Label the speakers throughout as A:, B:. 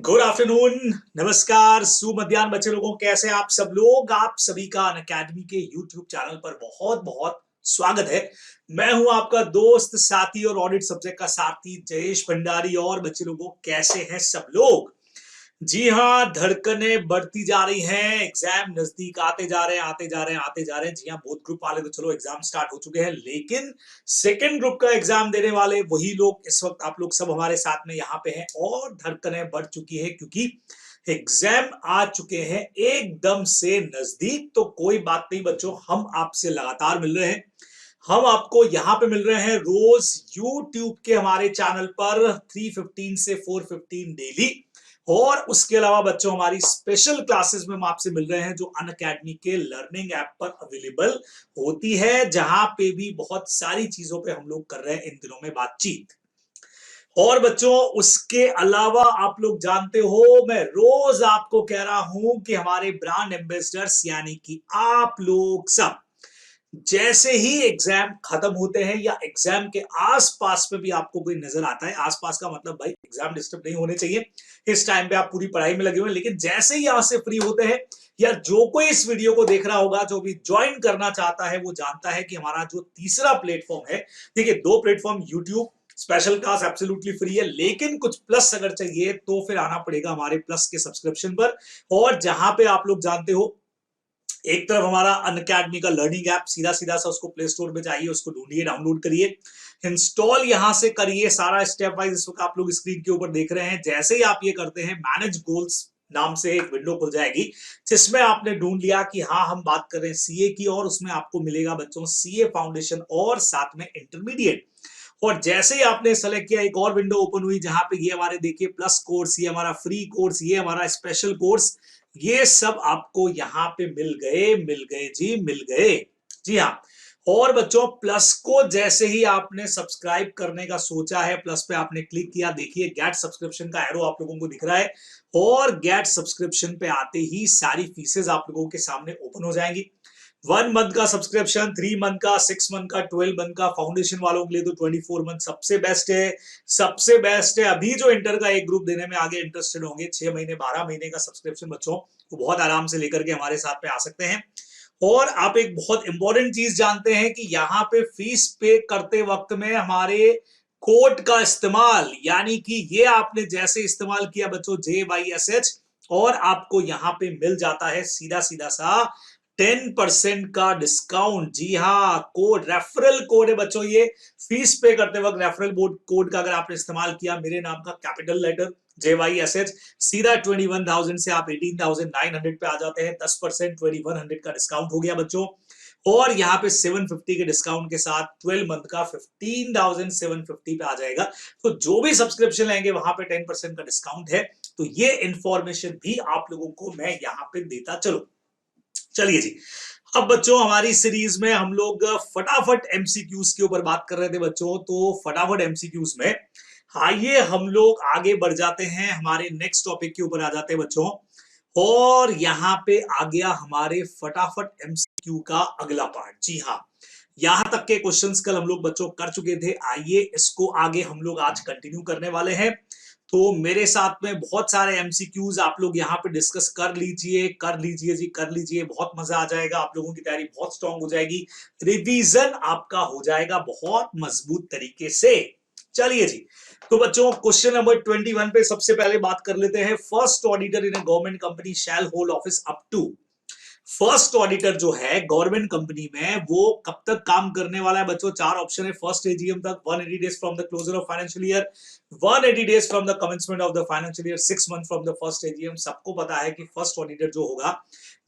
A: Good afternoon, नमस्कार, सुमध्याह्न बच्चे लोगों, कैसे आप सब लोग। आप सभी का अनअकैडमी के यूट्यूब चैनल पर बहुत बहुत स्वागत है। मैं हूं आपका दोस्त, साथी और ऑडिट सब्जेक्ट का साथी जयेश भंडारी। और बच्चे लोगों, कैसे हैं सब लोग। जी हाँ, धड़कनें बढ़ती जा रही हैं, एग्जाम नजदीक आते जा रहे हैं, आते जा रहे हैं, आते जा रहे हैं। जी हाँ, बोथ ग्रुप वाले तो चलो एग्जाम स्टार्ट हो चुके हैं, लेकिन सेकंड ग्रुप का एग्जाम देने वाले वही लोग इस वक्त आप लोग सब हमारे साथ में यहाँ पे हैं और धड़कनें बढ़ चुकी है क्योंकि एग्जाम आ चुके हैं एकदम से नजदीक। तो कोई बात नहीं बच्चों, हम आपसे लगातार मिल रहे हैं। हम आपको यहाँ पे मिल रहे हैं रोज यूट्यूब के हमारे चैनल पर 3:15 से 4:15 डेली। और उसके अलावा बच्चों, हमारी स्पेशल क्लासेस में हम आपसे मिल रहे हैं जो अनअकैडमी के लर्निंग ऐप पर अवेलेबल होती है, जहां पे भी बहुत सारी चीजों पे हम लोग कर रहे हैं इन दिनों में बातचीत। और बच्चों, उसके अलावा आप लोग जानते हो, मैं रोज आपको कह रहा हूं कि हमारे ब्रांड एम्बेसडर्स यानी कि आप लोग सब जैसे ही एग्जाम खत्म होते हैं या एग्जाम के आसपास में भी आपको कोई नजर आता है, आसपास का मतलब भाई एग्जाम डिस्टर्ब नहीं होने चाहिए, इस टाइम पे आप पूरी पढ़ाई में लगे हुए हैं, लेकिन जैसे ही यहां से फ्री होते हैं या जो कोई इस वीडियो को देख रहा होगा, जो भी ज्वाइन करना चाहता है, वो जानता है कि हमारा जो तीसरा प्लेटफॉर्म है, देखिए दो platform, YouTube special class absolutely free है, लेकिन कुछ प्लस अगर चाहिए तो फिर आना पड़ेगा हमारे प्लस के सब्सक्रिप्शन पर। और जहां पे आप लोग जानते हो, एक तरफ हमारा अनअकैडमी का लर्निंग ऐप, सीधा सीधा सा उसको प्ले स्टोर पे जाइए, उसको ढूंढिए, डाउनलोड करिए, इंस्टॉल यहां से करिए, सारा स्टेप वाइज इस वक्त आप लोग स्क्रीन के ऊपर देख रहे हैं। जैसे ही आप ये करते हैं, मैनेज गोल्स नाम से एक विंडो खुल जाएगी, जिसमें आपने ढूंढ लिया कि हाँ हम बात कर रहे हैं सीए की, और उसमें आपको मिलेगा बच्चों सीए फाउंडेशन और साथ में इंटरमीडिएट। और जैसे ही आपने सेलेक्ट किया, एक और विंडो ओपन हुई जहां पे ये हमारे देखिए प्लस कोर्स, ये हमारा फ्री कोर्स, ये हमारा स्पेशल कोर्स, ये सब आपको यहाँ पे मिल गए, मिल गए जी, मिल गए। जी हाँ। और बच्चों, प्लस को जैसे ही आपने सब्सक्राइब करने का सोचा है, प्लस पे आपने क्लिक किया, देखिए गेट सब्सक्रिप्शन का एरो आप लोगों को दिख रहा है, और गेट सब्सक्रिप्शन पे आते ही सारी फीसेस आप लोगों के सामने ओपन हो जाएंगी। 1 मंथ का सब्सक्रिप्शन, 3 मंथ का, 6 मंथ का, 12 मंथ का, फाउंडेशन वालों के लिए तो 24 मंथ सबसे बेस्ट है, सबसे बेस्ट है। अभी जो इंटर का एक ग्रुप देने में आगे इंटरेस्टेड होंगे, 6 महीने 12 महीने का सब्सक्रिप्शन बच्चों, वो बहुत आराम से लेकर के हमारे साथ में आ सकते हैं। और आप एक बहुत इंपॉर्टेंट चीज जानते हैं कि यहाँ पे फीस पे करते वक्त में हमारे कोड का इस्तेमाल, यानी कि ये आपने जैसे इस्तेमाल किया बच्चों JYSH, और आपको यहाँ पे मिल जाता है सीधा सीधा सा 10% का डिस्काउंट। जी हाँ, कोड, रेफरल कोड है बच्चों ये। फीस पे करते वक्त रेफरल कोड का अगर आपने इस्तेमाल किया, मेरे नाम का कैपिटल लेटर JYSH, सीधा 21,000 से आप 18,900 पे आ जाते हैं। 10% 2100 का डिस्काउंट हो गया बच्चों। और यहाँ पे 750 के डिस्काउंट के साथ 12 मंथ का 15,750 पे आ जाएगा। तो जो भी सब्सक्रिप्शन लेंगे वहां पे 10% का डिस्काउंट है। तो ये इंफॉर्मेशन भी आप लोगों को मैं यहाँ पे देता चलो। चलिए जी, अब बच्चों हमारी सीरीज में हम लोग फटाफट एमसीक्यूज के ऊपर बात कर रहे थे बच्चों, तो फटाफट एमसीक्यूज में आइए हम लोग आगे बढ़ जाते हैं, हमारे नेक्स्ट टॉपिक के ऊपर आ जाते हैं बच्चों। और यहाँ पे आ गया हमारे फटाफट एमसीक्यू का अगला पार्ट। जी हाँ, यहां तक के क्वेश्चंस कल हम लोग बच्चों कर चुके थे, आइए इसको आगे हम लोग आज कंटिन्यू करने वाले हैं। तो मेरे साथ में बहुत सारे एमसीक्यूज आप लोग यहाँ पे डिस्कस कर लीजिए, कर लीजिए जी, कर लीजिए, बहुत मजा आ जाएगा, आप लोगों की तैयारी बहुत स्ट्रांग हो जाएगी, रिवीजन आपका हो जाएगा बहुत मजबूत तरीके से। चलिए जी, तो बच्चों क्वेश्चन नंबर 21 पे सबसे पहले बात कर लेते हैं। First auditor in a government company shall hold office up to. First auditor जो है गवर्नमेंट कंपनी में, वो कब तक काम करने वाला है बच्चों? चार ऑप्शन है। फर्स्ट एजीएम तक, 180 days from the closure of financial year, 180 days from the commencement of the financial year, 6 month from the first AGM. सबको पता है कि फर्स्ट ऑडिटर जो होगा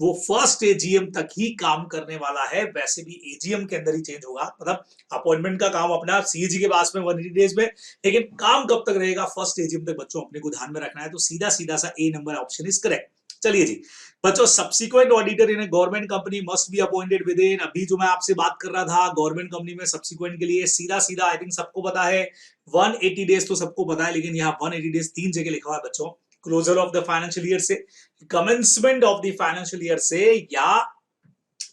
A: वो फर्स्ट एजीएम तक ही काम करने वाला है। वैसे भी एजीएम के अंदर ही चेंज होगा, मतलब अपॉइंटमेंट का काम अपना सीएजी के पास में 180 डेज में, लेकिन काम कब तक रहेगा? फर्स्ट एजीएम तक बच्चों, अपने को ध्यान में रखना है। तो सीधा सीधा सा ए नंबर ऑप्शन इज करेक्ट। चलिए जी बच्चों, subsequent auditor in a government company must be appointed with in, अभी जो मैं आपसे बात कर रहा था गवर्नमेंट कंपनी में सब्सिक्वेंट के लिए, सीधा सीधा आई थिंक सबको पता है 180 डेज तो सबको पता है, लेकिन यहाँ 180 डेज तीन जगह लिखा हुआ है बच्चों। Closure of the financial year से, commencement of the financial year से, या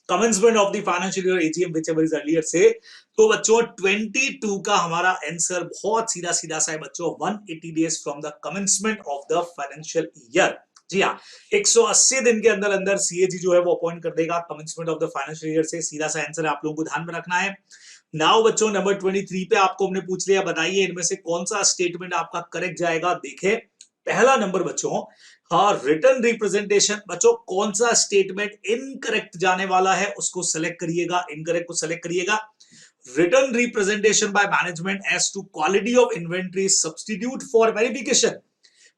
A: commencement of the financial year AGM whichever is earlier से, तो बच्चों 22 का हमारा आंसर बहुत सीधा सीधा सा है बच्चों, 180 days from the commencement of the financial year. जी हाँ, 180 दिन के अंदर अंदर सीएजी जो है वो अपॉइंट कर देगा commencement of the financial year से। सीधा सा आंसर आप लोगों को ध्यान में रखना है। नाउ बच्चों नंबर 23 पे आपको हमने पूछ लिया, बताइए इनमें से कौन सा स्टेटमेंट आपका करेक्ट जाएगा। देखे पहला नंबर बच्चों, हाँ रिटर्न रिप्रेजेंटेशन। बच्चों कौन सा स्टेटमेंट इनकरेक्ट जाने वाला है उसको सेलेक्ट करिएगा, इनकरेक्ट को सेलेक्ट करिएगा। Written representation by management as to quality of inventory substitute for verification.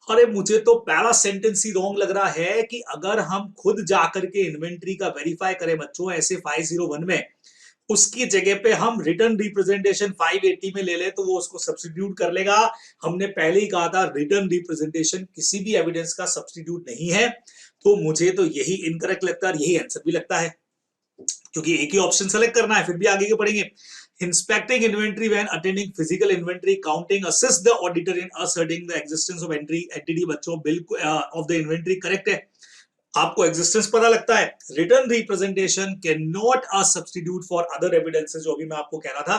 A: अरे मुझे तो पहला सेंटेंस ही रॉन्ग लग रहा है कि अगर हम खुद जाकर के इन्वेंट्री का वेरीफाई करें बच्चों ऐसे 501 में, उसकी जगह पे हम रिटर्न रिप्रेजेंटेशन 580 में ले ले तो वो उसको सब्स्टिट्यूट कर लेगा। हमने पहले ही कहा था रिटर्न रिप्रेजेंटेशन किसी भी एविडेंस का सब्स्टिट्यूट नहीं है। तो मुझे तो यही इनकरेक्ट लगता है, यही आंसर भी लगता है, क्योंकि एक ही ऑप्शन सेलेक्ट करना है। फिर भी आगे के पढ़ेंगे। Inspecting inventory when attending physical inventory counting assist the auditor in asserting the existence of entity. बच्चों बिल्कुल ऑफ द इन्वेंट्री करेक्ट है, आपको एग्जिस्टेंस पता लगता है। Written representation can not a substitute for other evidences, जो अभी मैं आपको कह रहा था,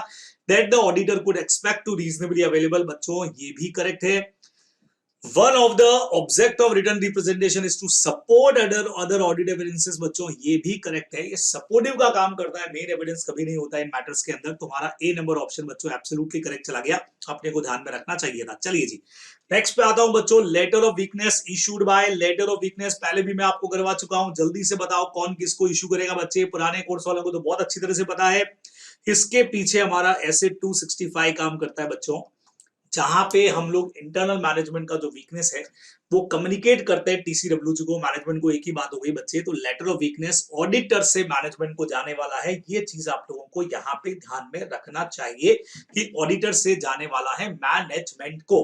A: that the auditor could expect to reasonably available. बच्चों ये भी करेक्ट है। One of the object of written representation is to support other audit evidences। बच्चों ये भी करेक्ट है, ये सपोर्टिव का काम करता है, मेन एविडेंस कभी नहीं होता इन मैटर्स के अंदर। तुम्हारा ए नंबर ऑप्शन बच्चों एब्सोल्युटली करेक्ट चला गया, अपने को ध्यान में रखना चाहिए था। चलिए जी नेक्स्ट पे आता हूं बच्चों, letter of weakness issued by. Letter of weakness पहले भी मैं आपको करवा चुका हूं, जल्दी से बताओ कौन किसको इशू करेगा। बच्चे पुराने कोर्स वालों को तो बहुत अच्छी तरह से पता है। इसके पीछे हमारा एसिड 265 काम करता है बच्चों, जहां पे हम लोग इंटरनल मैनेजमेंट का जो वीकनेस है वो कम्युनिकेट करते हैं टीसीडब्ल्यूजी को, मैनेजमेंट को। एक ही बात हो गई बच्चे, तो लेटर ऑफ वीकनेस ऑडिटर से मैनेजमेंट को जाने वाला है। ये चीज आप लोगों को यहाँ पे ध्यान में रखना चाहिए कि ऑडिटर से जाने वाला है मैनेजमेंट को।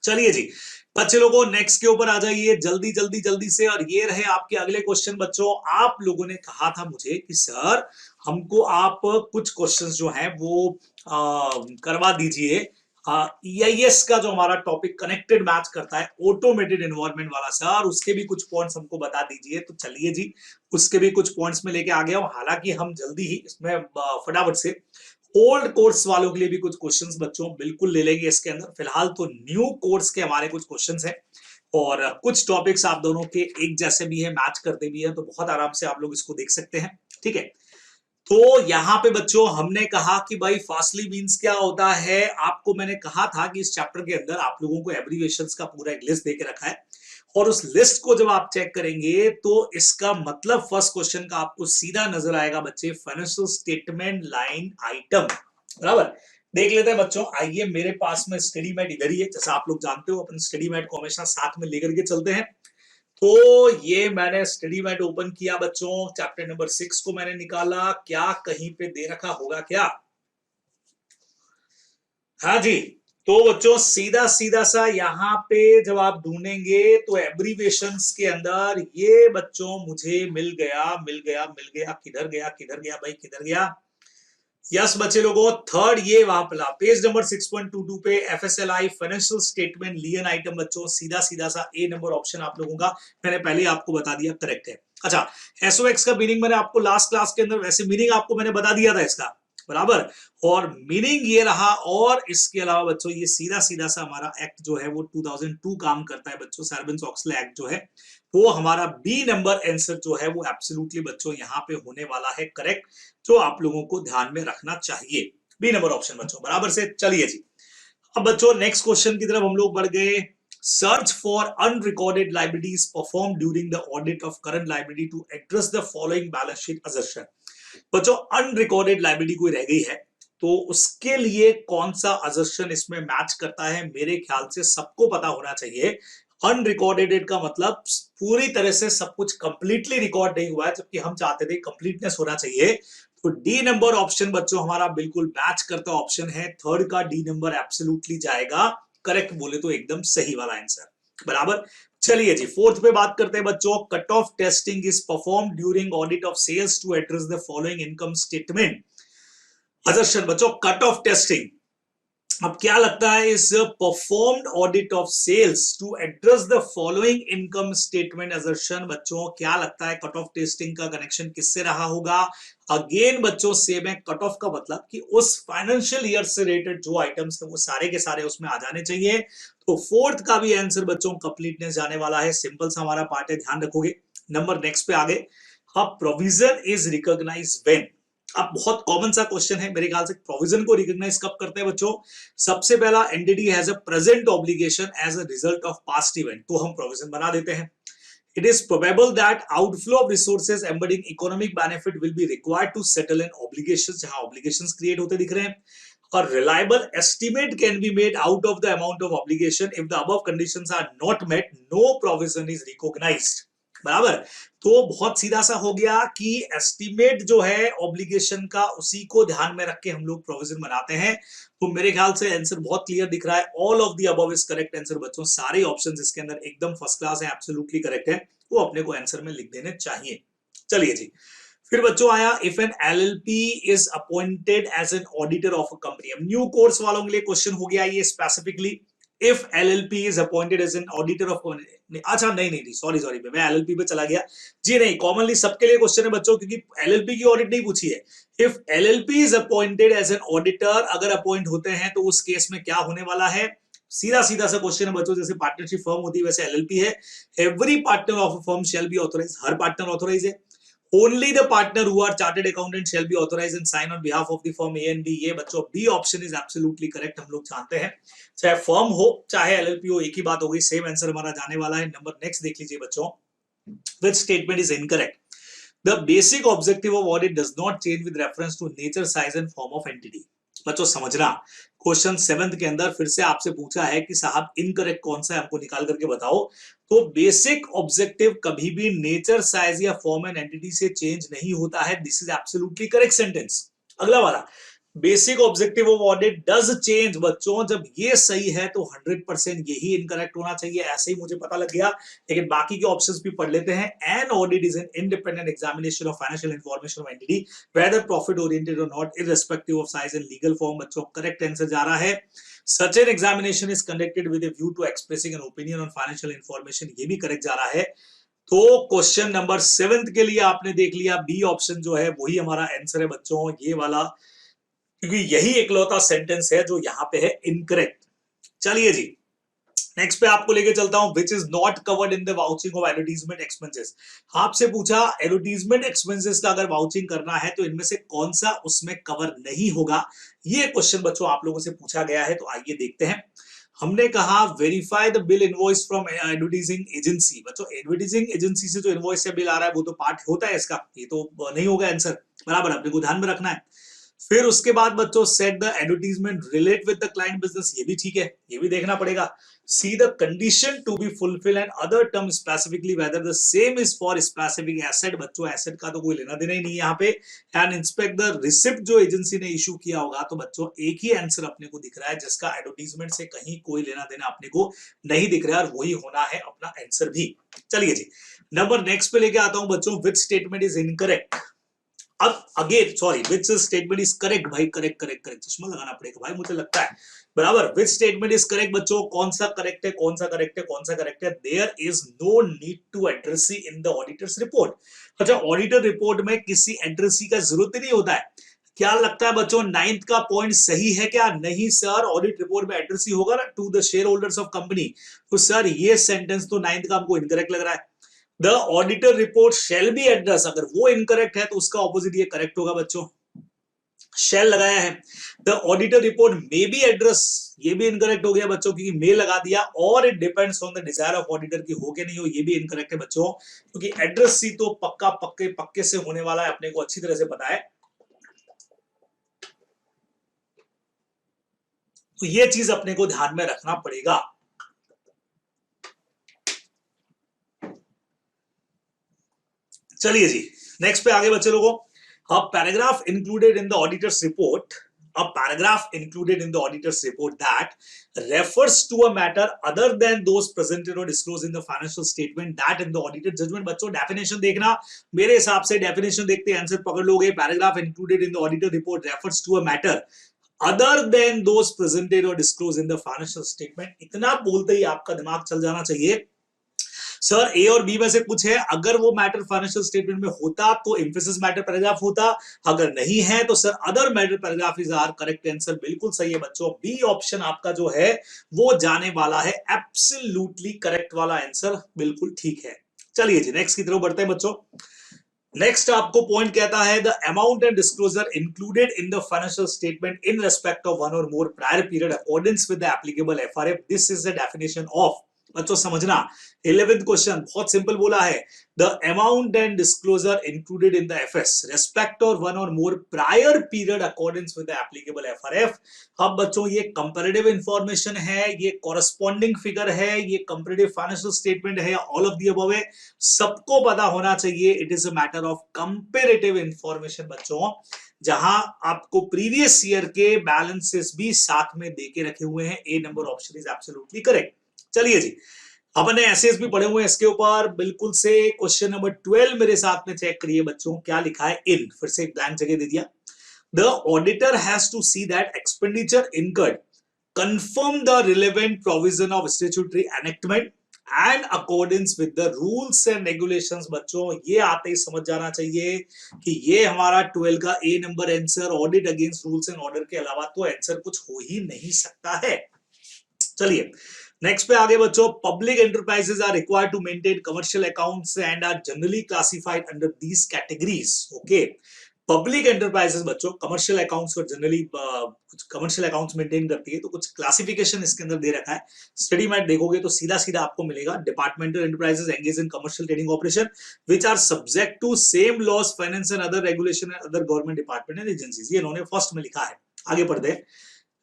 A: चलिए जी बच्चे लोगों नेक्स्ट के ऊपर आ जाइए जल्दी जल्दी जल्दी से। और ये रहे आपके अगले क्वेश्चन बच्चों। आप लोगों ने कहा था मुझे कि सर हमको आप कुछ क्वेश्चंस जो हैं वो करवा दीजिए। EIS का जो हमारा टॉपिक कनेक्टेड मैच करता है ऑटोमेटेड एनवायरनमेंट वाला सर, उसके भी कुछ पॉइंट्स हमको बता दीजिए। तो चलिए जी उसके भी कुछ पॉइंट्स में लेके आ गया हूं। हालांकि हम जल्दी ही इसमें फटाफट से ओल्ड कोर्स वालों के लिए भी कुछ क्वेश्चंस बच्चों बिल्कुल ले लेंगे इसके अंदर। फिलहाल तो न्यू कोर्स के हमारे कुछ क्वेश्चंस हैं और कुछ टॉपिक्स आप दोनों के एक जैसे भी है, मैच करते भी है, तो बहुत आराम से आप लोग इसको देख सकते हैं। ठीक है, तो यहाँ पे बच्चों हमने कहा कि भाई फास्टली मींस क्या होता है। आपको मैंने कहा था कि इस चैप्टर के अंदर आप लोगों को एब्रिविएशंस का पूरा एक लिस्ट देके रखा है, और उस लिस्ट को जब आप चेक करेंगे तो इसका मतलब फर्स्ट क्वेश्चन का आपको सीधा नजर आएगा बच्चे, फाइनेंशियल स्टेटमेंट लाइन आइटम। बराबर, देख लेते हैं बच्चों। आइए मेरे पास में स्टडी मैट इधर ही है, जैसा आप लोग जानते हो अपन स्टडी मैट को हमेशा साथ में लेकर के चलते हैं। तो ये मैंने स्टडी मैट ओपन किया बच्चों, चैप्टर नंबर 6 को मैंने निकाला। क्या कहीं पे दे रखा होगा क्या? हाँ जी, तो बच्चों सीधा सीधा सा यहाँ पे जब आप ढूंढेंगे तो एब्रीवेशंस के अंदर ये बच्चों मुझे मिल गया मिल गया मिल गया। किधर गया किधर गया भाई किधर गया? यस बच्चे लोगों, थर्ड ये वहां पर पेज नंबर 6.22 पे FSLI फाइनेंशियल स्टेटमेंट लियन आइटम। बच्चों सीधा सीधा सा ए नंबर ऑप्शन आप लोगों का मैंने पहले ही आपको बता दिया करेक्ट है। अच्छा, SOX का मीनिंग मैंने आपको लास्ट क्लास के अंदर वैसे मीनिंग आपको मैंने बता दिया था इसका, बराबर, और मीनिंग ये रहा। और इसके अलावा बच्चों ये सीधा सीधा सा हमारा एक्ट जो है वो 2002 काम करता है बच्चों, सार्बेन्स-ऑक्सले एक्ट जो है वो हमारा बी नंबर आंसर जो है वो एब्सोल्युटली बच्चों यहाँ पे होने वाला है करेक्ट, जो आप लोगों को ध्यान में रखना चाहिए, बी नंबर ऑप्शन बच्चों बराबर से। चलिए जी अब बच्चों नेक्स्ट क्वेश्चन की तरफ हम लोग बढ़ गए। Search for unrecorded liabilities perform during the audit of current liability to address the following balance sheet assertion. बच्चों अनरिकॉर्डेड लायबिलिटी कोई रह गई है तो उसके लिए कौन सा असर्शन इसमें मैच करता है, मेरे ख्याल से सबको पता होना चाहिए। अनरिकॉर्डेड का मतलब पूरी तरह से सब कुछ कंप्लीटली रिकॉर्ड नहीं हुआ है, जबकि हम चाहते थे कंप्लीटनेस होना चाहिए। तो डी नंबर ऑप्शन बच्चों हमारा बिल्कुल मैच करता ऑप्शन है, थर्ड का डी नंबर एब्सोल्युटली जाएगा करेक्ट, बोले तो एकदम सही वाला आंसर, बराबर। चलिए जी फोर्थ पे बात करते हैं बच्चों। Cut off testing is perform during audit of sales to address the following income statement assertion. बच्चों कट ऑफ टेस्टिंग अब क्या लगता है, is performed audit of sales to address the following income statement assertion. बच्चों क्या लगता है cut off testing का कनेक्शन किससे रहा होगा? अगेन बच्चों सेम है, कट ऑफ का मतलब कि उस फाइनेंशियल ईयर से रिलेटेड जो आइटम्स है वो सारे के सारे उसमें आ जाने चाहिए। तो फोर्थ का भी आंसर बच्चों कंप्लीटनेस जाने वाला है। सिंपल सा हमारा पार्ट है, ध्यान रखोगे। नंबर नेक्स्ट पे आगे, हाँ प्रोविजन इज रिकॉग्नाइज व्हेन। अब बहुत कॉमन सा क्वेश्चन है मेरे ख्याल से, प्रोविजन को रिकॉग्नाइज कब करते हैं बच्चों? सबसे पहला entity has a present obligation as a result of past event, तो हम प्रोविजन बना देते हैं। It is probable that outflow of resources embedding economic benefit will be required to settle an obligations, जहां ऑब्लिगेशंस क्रिएट होते दिख रहे हैं। और reliable estimate can be made out of the amount of obligation if the above conditions are not met, no provision is recognised. बराबर। तो बहुत सीधा सा हो गया कि एस्टिमेट जो है ऑब्लिगेशन का उसी को ध्यान में रख के हम लोग प्रोविजन बनाते हैं। तो मेरे ख्याल से आंसर बहुत क्लियर दिख रहा है, all of the above is correct answer बच्चों। सारे ऑप्शंस इसके अंदर एकदम फर्स्ट क्लास है, एब्सोल्युटली करेक्ट है, वो अपने को आंसर में लिख देने चाहिए। चलिए जी, फिर बच्चों आया if an LLP is appointed as an auditor of a company. अब न्यू कोर्स वालों के लिए क्वेश्चन हो गया ये specifically, if LLP is appointed as an auditor of, अच्छा नहीं सॉरी मैं एलएलपी पे चला गया जी। नहीं, कॉमनली सबके लिए क्वेश्चन है बच्चों, क्योंकि एलएलपी की ऑडिट नहीं पूछी है। If LLP is appointed as an auditor, अगर अपॉइंट होते हैं तो उस केस में क्या होने वाला है? सीधा सीधा सा क्वेश्चन है बच्चों, जैसे पार्टनरशिप फर्म होती है वैसे एलएलपी है। Every partner of a firm shall be authorise, हर पार्टनर ऑथराइज है। Only the partner who are chartered accountant shall be authorized and sign on behalf of the firm A and B। ये बच्चों B option is absolutely correct, हम लोग जानते हैं। चाहे firm हो चाहे एलएलपी हो, एक ही बात हो गई, सेम आंसर हमारा जाने वाला है। नंबर नेक्स्ट देख लीजिए बच्चों, which statement is incorrect? The basic objective of audit does not change with reference to nature, size and form of entity। बच्चों समझना, क्वेश्चन 7th के अंदर फिर से आपसे पूछा है कि साहब इनकरेक्ट कौन सा है, हमको निकाल करके बताओ। तो बेसिक ऑब्जेक्टिव कभी भी नेचर, साइज या फॉर्म एंड एंटिटी से चेंज नहीं होता है। This is absolutely correct sentence. अगला वाला, basic objective of audit does change. बच्चों जब ये सही है तो 100% यही इनकरेक्ट होना चाहिए, ऐसे ही मुझे पता लग गया। लेकिन बाकी के ऑप्शंस भी पढ़ लेते हैं। An audit is an independent examination of financial information of entity whether profit oriented और not, irrespective of size and legal form. बच्चों करेक्ट आंसर जा रहा है, such an examination is conducted with a view to expressing an opinion on financial information, ये भी correct जा रहा है। तो क्वेश्चन नंबर 7th के लिए आपने देख लिया, बी ऑप्शन जो है वही हमारा आंसर है बच्चों, ये वाला, क्योंकि यही एकलौता सेंटेंस है जो यहाँ पे है इनकरेक्ट। चलिए जी, नेक्स्ट पे आपको लेके चलता हूं, which is not covered in the vouching of advertisement expenses. आपसे पूछा एडवर्टीजमेंट एक्सपेंसेस का अगर वाउचिंग करना है तो इनमें से कौन सा उसमें कवर नहीं होगा, ये क्वेश्चन बच्चों आप लोगों से पूछा गया है। तो आइए देखते हैं। हमने कहा verify the bill invoice from advertising agency. बच्चों एडवर्टाइजिंग एजेंसी से जो इनवॉइस या बिल आ रहा है वो तो पार्ट होता है इसका, ये तो नहीं होगा आंसर। बराबर, अपने को ध्यान में रखना है। फिर उसके बाद बच्चों set the advertisement relate with the client business, ये भी ठीक है, ये भी देखना पड़ेगा। See the condition to be fulfil and other term specifically whether the same is for specific asset. बच्चों एसेट का तो कोई लेना देना ही नहीं है यहाँ पे। एंड इंस्पेक्ट द रिसिप्ट जो एजेंसी ने इशू किया होगा। तो बच्चों एक ही आंसर अपने को दिख रहा है जिसका एडवर्टीजमेंट से कहीं कोई लेना देना अपने को नहीं दिख रहा है, और वही होना है अपना आंसर भी। चलिए जी, नंबर नेक्स्ट पे लेके आता हूं बच्चों, विच स्टेटमेंट इज इनकरेक्ट। अब again sorry, which statement is correct? भाई करेक्ट करेक्ट करेक्ट, चश्मा लगाना पड़ेगा भाई मुझे लगता है। बराबर, विच स्टेटमेंट इज करेक्ट बच्चों, कौन सा करेक्ट है, कौन सा करेक्ट है, कौन सा करेक्ट है? There is no need to addressee in the auditor's report. अच्छा, ऑडिटर रिपोर्ट में किसी एड्रेसी का जरूरत ही नहीं होता है। क्या लगता है बच्चों 9th का पॉइंट सही है क्या? नहीं सर, ऑडिट रिपोर्ट में एड्रेसी होगा ना, to the share holders of company. तो सर ये सेंटेंस तो 9th का हमको इनकरेक्ट लग रहा है। The auditor report shall be address, अगर वो इनकरेक्ट है तो उसका ऑपोजिट ये करेक्ट होगा बच्चों, शेल लगाया है। The auditor report may be address, ये भी इनकरेक्ट हो गया बच्चों क्योंकि मे लगा दिया। और it depends on the desire of auditor की हो के नहीं हो, ये भी इनकरेक्ट है बच्चों, क्योंकि एड्रेस सी तो पक्का पक्के पक्के से होने वाला है, अपने को अच्छी तरह से पता है। तो ये चीज अपने को ध्यान में रखना पड़ेगा। चलिए जी, नेक्स्ट पे आगे बच्चे लोगों, a paragraph included in the auditor's report, a paragraph included in the auditor's report that refers to a matter other than those presented or disclosed in the financial statement that in the audited judgment। बच्चों definition देखना, मेरे हिसाब से definition देखते answer पकड़ लोगे। Paragraph included in the auditor report refers to a matter other than those presented और disclose in the financial statement. इतना बोलते ही आपका दिमाग चल जाना चाहिए सर ए और बी में से कुछ है, अगर वो मैटर फाइनेंशियल स्टेटमेंट में होता तो एम्फेसिस मैटर पैराग्राफ होता, अगर नहीं है तो sir other matter paragraph is are correct answer. बिल्कुल सही है बच्चों, बी ऑप्शन आपका जो है वो जाने वाला है एब्सोल्युटली करेक्ट वाला आंसर, बिल्कुल ठीक है। चलिए जी नेक्स्ट की तरफ बढ़ते हैं बच्चों। नेक्स्ट आपको पॉइंट कहता है the amount and disclosure included in the financial statement in respect of one or more prior period according with the applicable FRF, this is the definition of. बच्चों समझना 11th क्वेश्चन बहुत simple बोला है, the amount and disclosure included in the FS respect or one or more prior period according with the applicable FRF. अब बच्चों ये comparative information है, ये कॉरेस्पॉन्डिंग फिगर है, ये कंपैरेटिव फाइनेंशियल स्टेटमेंट है, ऑल ऑफ द अबव है, सबको पता होना चाहिए। It is a matter of comparative information बच्चों, जहां आपको प्रीवियस ईयर के बैलेंसेस भी साथ में देके रखे हुए हैं। A number option is absolutely correct. चलिए जी अपने एसेस भी पढ़े हुए हैं इसके ऊपर बिल्कुल से। क्वेश्चन नंबर 12 मेरे साथ में चेक करिए बच्चों, क्या लिखा है इन, फिर से एक ब्लैंक जगह दे दिया। The auditor has to see that expenditure incurred confirm the relevant provision of statutory enactment and accordance with the rules and regulations। बच्चों ये आते ही समझ जाना चाहिए कि ये हमारा 12 का A number answer, audit against rules and order के अलावा तो आंसर कुछ हो ही नहीं सकता है। चलिए नेक्स्ट पे आगे बच्चों, public enterprises are required to maintain commercial accounts and are generally classified under these categories. Okay, public enterprises बच्चों कमर्शियल अकाउंट्स और जनरली कुछ कमर्शियल अकाउंट्स मेंटेन करती है, तो कुछ क्लासिफिकेशन इसके अंदर दे रखा है। स्टडी मैट देखोगे तो सीधा सीधा आपको मिलेगा, departmental enterprises engage in commercial trading operation which are subject to same laws, finance and other regulation and other government department and agencies. ये इन्होंने फर्स्ट में लिखा है, आगे पढ़ते हैं।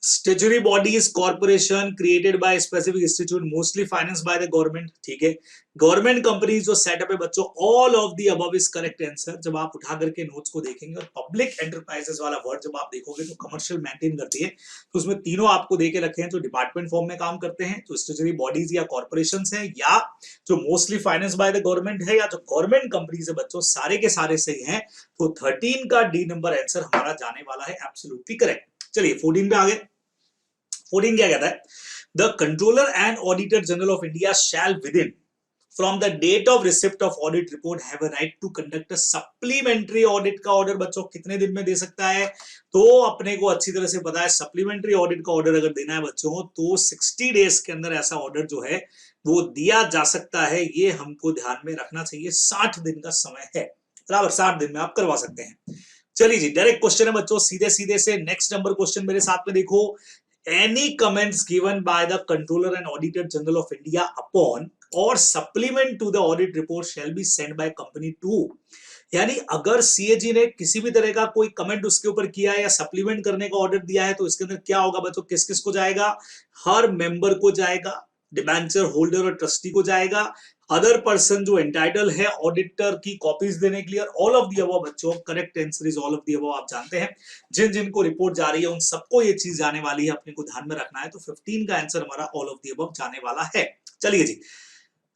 A: Statutory bodies, corporation created by specific institute, mostly financed by the government। ठीक है, गवर्नमेंट कंपनीज जो सेटअप है बच्चों, all of the above is correct answer जब आप उठा करके नोट्स को देखेंगे। और पब्लिक एंटरप्राइजेस वाला वर्ड जब आप देखोगे तो कमर्शियल मेंटेन करती है, तो उसमें तीनों आपको देके रखे हैं, जो डिपार्टमेंट फॉर्म में काम करते हैं, जो स्टेचुटरी बॉडीज या कॉर्पोरेशंस हैं, या जो mostly finance by the government है, या जो गवर्नमेंट कंपनीज है बच्चों, सारे के सारे सही हैं। तो 13 का डी नंबर आंसर हमारा जाने वाला है एब्सोल्युटली करेक्ट। चलिए 14 पे आगे। 14 क्या कहता है, the controller and auditor general of India shall within from the date of receipt of audit report have a right to conduct a supplementary audit. का ऑर्डर बच्चों कितने दिन में दे सकता है, तो अपने को अच्छी तरह से पता है सप्लीमेंट्री ऑडिट का ऑर्डर अगर देना है बच्चों तो 60 डेज के अंदर ऐसा ऑर्डर जो है वो दिया जा सकता है। ये हमको ध्यान में रखना चाहिए, 60 दिन का समय है, बराबर 60 दिन में आप करवा सकते हैं। चलिए जी डायरेक्ट क्वेश्चन है बच्चों, सीधे सीधे से नेक्स्ट नंबर क्वेश्चन मेरे साथ में देखो। Any comments given by the Controller and Auditor General of India upon or supplement to the audit report shall be sent by company to। यानी अगर सीएजी ने किसी भी तरह का कोई कमेंट उसके ऊपर किया है या सप्लीमेंट करने का ऑर्डर दिया है, तो इसके अंदर क्या होगा बच्चों, किस किस को जाएगा, हर मेंबर को जाएगा, डिबेंचर होल्डर और ट्रस्टी को जाएगा, अदर पर्सन जो एंटाइटल है ऑडिटर की कॉपीज देने के लिए, ऑल ऑफ दी अबव बच्चों। Correct answer is all of the above. आप जानते हैं जिन जिन को रिपोर्ट जा रही है उन सबको ये चीज जाने वाली है, अपने को ध्यान में रखना है। तो 15 का आंसर हमारा ऑल ऑफ दी अबव जाने वाला है। चलिए जी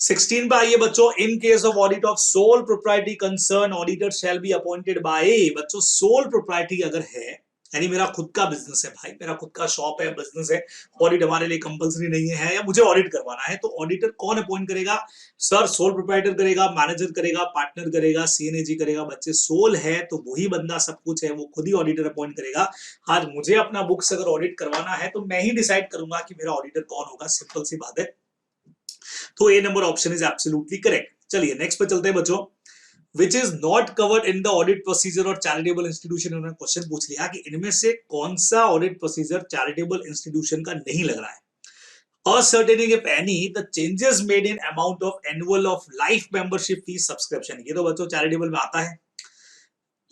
A: 16 पे आइए बच्चों, in case of audit of sole proprietary concern auditor shall be appointed by. बच्चों सोल प्रोप्राइटी अगर है, यानी मेरा खुद का बिजनेस है भाई, मेरा खुद का शॉप है, बिजनेस है, ऑडिट हमारे लिए कंपलसरी नहीं है, या मुझे ऑडिट करवाना है, तो ऑडिटर कौन अपॉइंट करेगा, सर सोल प्रोप्राइटर करेगा, मैनेजर करेगा, पार्टनर करेगा, सीएनएजी करेगा। बच्चे सोल है तो वही बंदा सब कुछ है, वो खुद ही ऑडिटर अपॉइंट करेगा। आज मुझे अपना बुक्स अगर ऑडिट करवाना है तो मैं ही डिसाइड करूंगा कि मेरा ऑडिटर कौन होगा, सिंपल सी बात है। तो A number option is absolutely correct. चलिए नेक्स्ट पे चलते हैं बच्चों, which is not covered in the audit procedure और charitable institution। उन्होंने क्वेश्चन पूछ लिया कि इनमें से कौन सा ऑडिट प्रोसीजर चैरिटेबल इंस्टीट्यूशन का नहीं लग रहा है। Ascertaining if any the changes made in amount of annual of life membership fee subscription, ये तो बच्चों चैरिटेबल में आता है।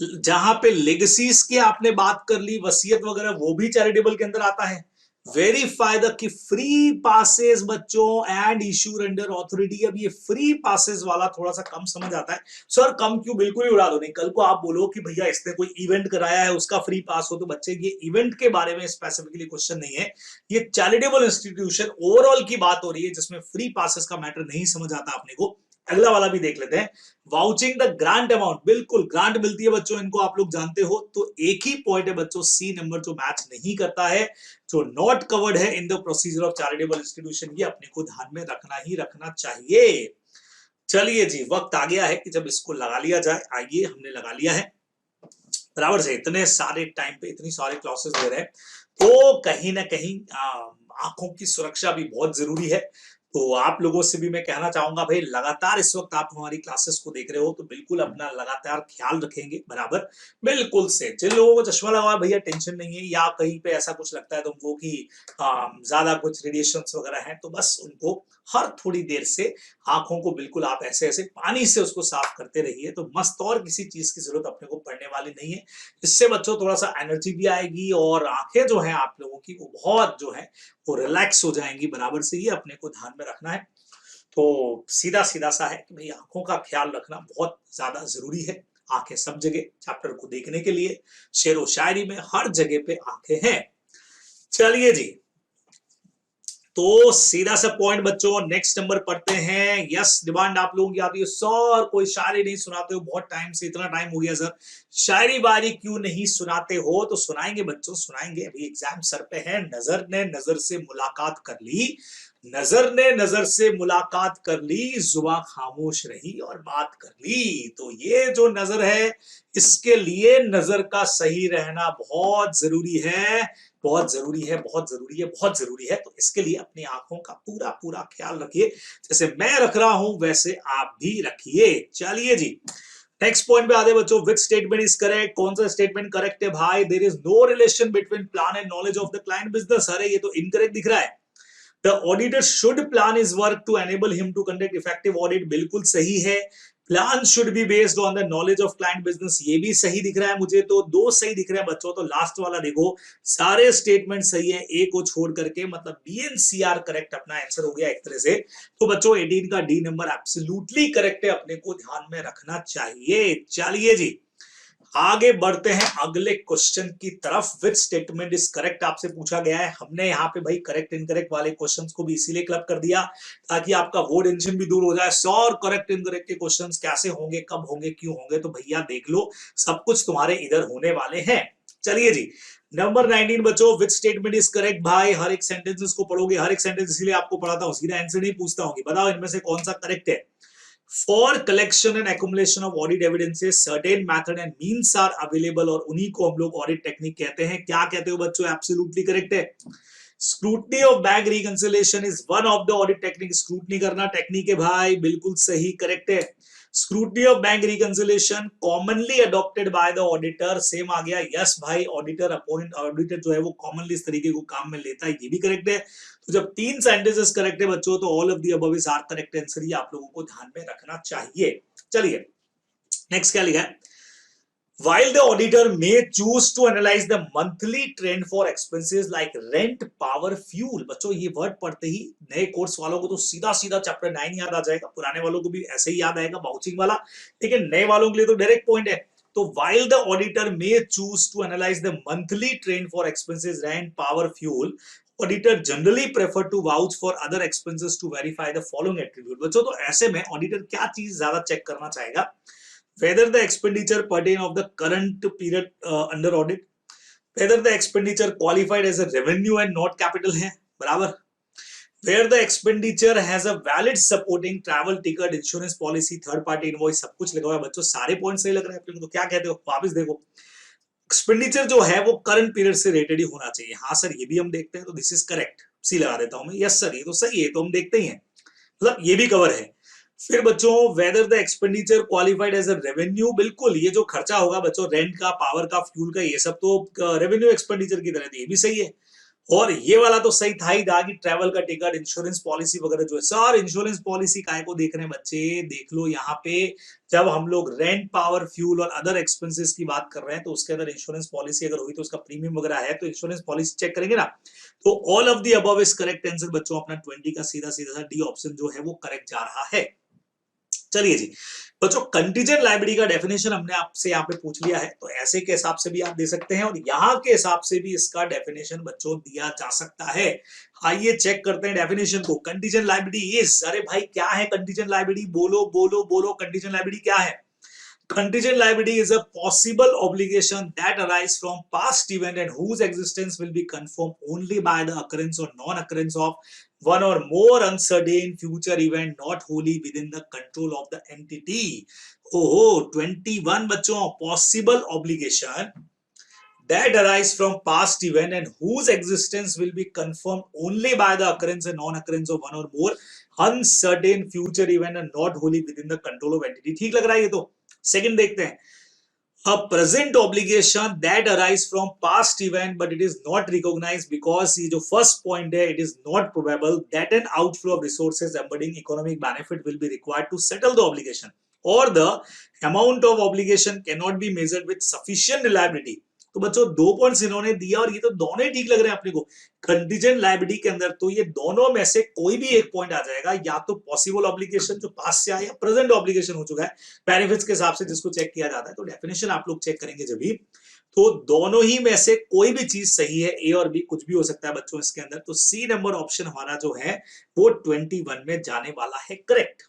A: जहां पे लेगेसीज के आपने बात कर ली, वसीयत वगैरह, वो भी चैरिटेबल के अंदर आता है। वेरीफाई द कि फ्री पासेस बच्चों एंड इश्यूर अंडर ऑथोरिटी। अब ये फ्री पासेस वाला थोड़ा सा कम समझ आता है, सर कम क्यों, बिल्कुल ही उड़ा दो नहीं। कल को आप बोलो कि भैया इसने कोई इवेंट कराया है उसका फ्री पास हो, तो बच्चे ये इवेंट के बारे में स्पेसिफिकली क्वेश्चन नहीं है, ये चैरिटेबल इंस्टीट्यूशन ओवरऑल की बात हो रही है जिसमें फ्री पासेस का मैटर नहीं समझ आता अपने को। अगला वाला भी देख लेते हैं, वाउचिंग द ग्रांट अमाउंट, बिल्कुल ग्रांट मिलती है बच्चों, इनको आप लोग जानते हो। तो एक ही पॉइंट है बच्चों, सी नंबर जो मैच नहीं करता है, जो नॉट कवर्ड है in the procedure of charitable institution, ये अपने को ध्यान में रखना चाहिए। चलिए जी, वक्त आ गया है कि जब इसको लगा लिया जाए। आइए, हमने लगा लिया है बराबर से। इतने सारे टाइम पे इतनी सारे क्लासेस दे रहे हैं, तो कहीं ना कहीं आंखों की सुरक्षा भी बहुत जरूरी है। तो आप लोगों से भी मैं कहना चाहूंगा भाई, लगातार इस वक्त आप हमारी क्लासेस को देख रहे हो, तो बिल्कुल अपना लगातार ख्याल रखेंगे बराबर, बिल्कुल से। जिन लोगों को चश्मा लगा है भैया, टेंशन नहीं है, या कहीं पे ऐसा कुछ लगता है तुमको कि ज्यादा कुछ रेडिएशन वगैरह है, तो बस उनको हर थोड़ी देर से आंखों को बिल्कुल आप ऐसे ऐसे पानी से उसको साफ करते रहिए, तो मस्त। और किसी चीज की जरूरत अपने को पड़ने वाली नहीं है। इससे बच्चों थोड़ा सा एनर्जी भी आएगी, और आंखें जो है आप लोगों की वो बहुत जो है वो रिलैक्स हो जाएंगी बराबर से। ये अपने को ध्यान में रखना है। तो सीधा सीधा सा है कि भाई, आंखों का ख्याल रखना बहुत ज्यादा जरूरी है। आंखें सब जगह, चैप्टर को देखने के लिए शेरो शायरी में हर जगह पे आंखें हैं। चलिए जी, तो सीधा सा पॉइंट बच्चों, नेक्स्ट नंबर पढ़ते हैं। यस, डिमांड आप लोगों की आती है, सर कोई शायरी नहीं सुनाते हो, बहुत टाइम से, इतना टाइम हो गया सर, शायरी बारी क्यों नहीं सुनाते हो? तो सुनाएंगे बच्चों, सुनाएंगे। अभी एग्जाम सर पे है। नजर ने नजर से मुलाकात कर ली, नजर ने नजर से मुलाकात कर ली, जुबान खामोश रही और बात कर ली। तो ये जो नजर है, इसके लिए नजर का सही रहना बहुत जरूरी है, बहुत जरूरी है, बहुत जरूरी है, बहुत जरूरी है। तो इसके लिए अपनी आंखों का पूरा पूरा ख्याल रखिए, जैसे मैं रख रहा हूं वैसे आप भी रखिए। चलिए जी, नेक्स्ट पॉइंट पे आते हैं बच्चों। Which statement is correct? कौन सा स्टेटमेंट करेक्ट है भाई? There is no relation between plan and knowledge of the client business. अरे ये तो इनकरेक्ट दिख रहा है। The auditor should plan his work to enable him to conduct effective audit, बिल्कुल सही है। Plan should be based on the knowledge of client business, ये भी सही दिख रहा है मुझे। तो दो सही दिख रहे हैं बच्चों। तो लास्ट वाला देखो, सारे स्टेटमेंट सही है ए को छोड़ करके, मतलब B and C are correct अपना आंसर हो गया एक तरह से। तो बच्चों 18 का डी नंबर एब्सोल्युटली करेक्ट है, अपने को ध्यान में रखना चाहिए। चलिए जी, आगे बढ़ते हैं अगले क्वेश्चन की तरफ। विच स्टेटमेंट इज करेक्ट आपसे पूछा गया है। हमने यहाँ पे भाई करेक्ट इनकरेक्ट वाले क्वेश्चंस को भी इसीलिए क्लब कर दिया ताकि आपका वो टेंशन भी दूर हो जाए। 100 करेक्ट इनकरेक्ट के क्वेश्चंस कैसे होंगे, कब होंगे, क्यों होंगे, तो भैया देख लो, सब कुछ तुम्हारे इधर होने वाले हैं। चलिए जी, नंबर 19 बच्चों, विच स्टेटमेंट इज करेक्ट भाई? हर एक सेंटेंसेस को पढ़ोगे, हर एक सेंटेंस इसीलिए आपको पढ़ाता हूं, सीधा आंसर नहीं पूछता हूँ। बताओ इनमें से कौन सा करेक्ट है। For collection and accumulation of audit evidences, certain method and means are available, और उन्हीं को हम लोग ऑडिट टेक्निक कहते हैं। क्या कहते हो बच्चों? एब्सोल्युटली करेक्ट है। Scrutiny of bank reconciliation is one of the audit technique. Scrutiny करना टेक्निक है भाई, बिल्कुल सही, करेक्ट है। Scrutiny of bank reconciliation commonly adopted by the auditor, same आ गया। यस भाई, ऑडिटर जो है वो कॉमनली इस तरीके को काम में लेता है, ये भी करेक्ट है। तो जब 3 सेंटेंसेस करेक्ट है बच्चों, तो all of the above is are correct answer, ये आप लोगों को ध्यान में रखना चाहिए। चलिए नेक्स्ट क्या लिखा है। While the auditor may choose to analyze the monthly trend for expenses like rent, power, fuel, बच्चों ये वर्ड पढ़ते ही नए कोर्स वालों को तो सीधा सीधा चैप्टर 9 याद आ जाएगा, पुराने वालों को भी ऐसे ही याद आएगा वाउचिंग वाला, लेकिन नए वालों के लिए तो डायरेक्ट पॉइंट है। तो while the auditor may choose to analyze the monthly trend for expenses rent, power, fuel, auditor generally prefer to vouch for other expenses to verify the following attribute। बच्चों तो ऐसे में ऑडिटर क्या चीज ज्यादा check करना चाहेगा? Whether the expenditure pertain of the current period under audit, whether the expenditure qualified as a revenue and not capital है बराबर, where the expenditure has a valid supporting travel ticket, insurance policy, third party invoice, सब कुछ लगा हुआ है बच्चों। सारे point सही लग रहे हैं आप लोगों को। तो क्या कहते हो, वापस देखो, एक्सपेंडिचर जो है वो करंट पीरियड से रेटेड ही होना चाहिए। हाँ सर, ये भी हम देखते हैं, तो दिस इज करेक्ट, सी लगा देता हूं मैं। यस सर, ये तो सही है, तो हम देखते ही हैं, मतलब ये भी कवर है। फिर बच्चों, whether the expenditure qualified as a revenue, बिल्कुल ये जो खर्चा होगा बच्चों, रेंट का, पावर का, फ्यूल का, ये सब तो रेवेन्यू एक्सपेंडिचर की तरह, ये भी सही है। और ये वाला तो सही था ही था कि ट्रैवल का टिकट, इंश्योरेंस पॉलिसी वगैरह जो है। सर इंश्योरेंस पॉलिसी काहे को देख रहे हैं बच्चे? देख लो यहाँ पे, जब हम लोग रेंट, पावर, फ्यूल और अदर एक्सपेंसेस की बात कर रहे हैं, तो उसके अंदर इंश्योरेंस पॉलिसी अगर हुई तो उसका प्रीमियम वगैरह है, तो इंश्योरेंस पॉलिसी चेक करेंगे ना। तो all of the above is correct answer बच्चों। अपना 20 का सीधा सीधा डी ऑप्शन जो है वो करेक्ट जा रहा है। चलिए जी बच्चों, कंटीजेंट लायबिलिटी का डेफिनेशन हमने आपसे यहाँ पे पूछ लिया है, तो ऐसे के हिसाब से भी आप दे सकते हैं और यहाँ के हिसाब से भी इसका डेफिनेशन बच्चों दिया जा सकता है। आइए चेक करते हैं डेफिनेशन को। कंटीजेंट लायबिलिटी इज, अरे भाई क्या है कंटीजेंट लायबिलिटी, बोलो बोलो बोलो, कंटीजेंट लायबिलिटी क्या है? Contingent liability is a possible obligation that arise from past event and whose existence will be confirmed only by the occurrence or non-occurrence of one or more uncertain future event not wholly within the control of the entity. Oh, 21 बच्चों, possible obligation that arise from past event and whose existence will be confirmed only by the occurrence and non-occurrence of one or more uncertain future event and not wholly within the control of entity. ठीक लग रहा है ये तो? Second देखते हैं, a present obligation that arise from past event but it is not recognized because ये जो first point है, it is not probable that an outflow of resources embedding economic benefit will be required to settle the obligation or the amount of obligation cannot be measured with sufficient reliability. तो बच्चों 2 points इन्होंने दिया और ये तो दोनों ही ठीक लग रहे हैं अपने को। कंटीजेंट लायबिलिटी के अंदर तो ये दोनों में से कोई भी एक पॉइंट आ जाएगा, या तो पॉसिबल ऑब्लिगेशन जो पास से आया, प्रेजेंट ऑब्लिगेशन हो चुका है बेनिफिट्स के हिसाब से जिसको चेक किया जाता है। तो डेफिनेशन आप लोग चेक करेंगे जब भी, तो दोनों ही में से कोई भी चीज सही है, ए और बी कुछ भी हो सकता है बच्चों इसके अंदर। तो सी नंबर ऑप्शन हमारा जो है वो 21 में जाने वाला है, करेक्ट,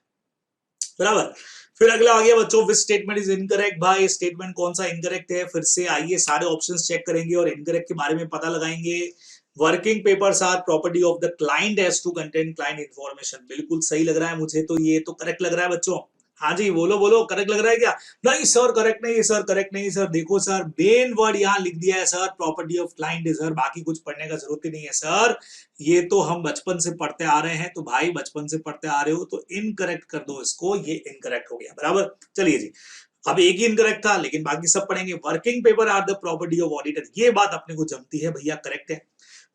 A: बराबर। फिर अगला आ गया बच्चों, विच स्टेटमेंट इज इनकरेक्ट। भाई स्टेटमेंट कौन सा इनकरेक्ट है? फिर से आइए सारे ऑप्शंस चेक करेंगे और इनकरेक्ट के बारे में पता लगाएंगे। Working papers are property of the client has to contain client information, बिल्कुल सही लग रहा है मुझे तो, ये तो करेक्ट लग रहा है बच्चों। हाँ जी बोलो बोलो, करेक्ट लग रहा है क्या? नहीं सर करेक्ट नहीं है सर, करेक्ट नहीं सर, देखो सर मेन वर्ड यहाँ लिख दिया है सर, प्रॉपर्टी ऑफ क्लाइंट है सर, बाकी कुछ पढ़ने का जरूरत ही नहीं है सर, ये तो हम बचपन से पढ़ते आ रहे हैं। तो भाई बचपन से पढ़ते आ रहे हो तो इनकरेक्ट कर दो इसको, ये इनकरेक्ट हो गया, बराबर। चलिए जी, अब एक ही इनकरेक्ट था लेकिन बाकी सब पढ़ेंगे। Working paper are the property of auditor, ये बात अपने को जमती है भैया, करेक्ट है।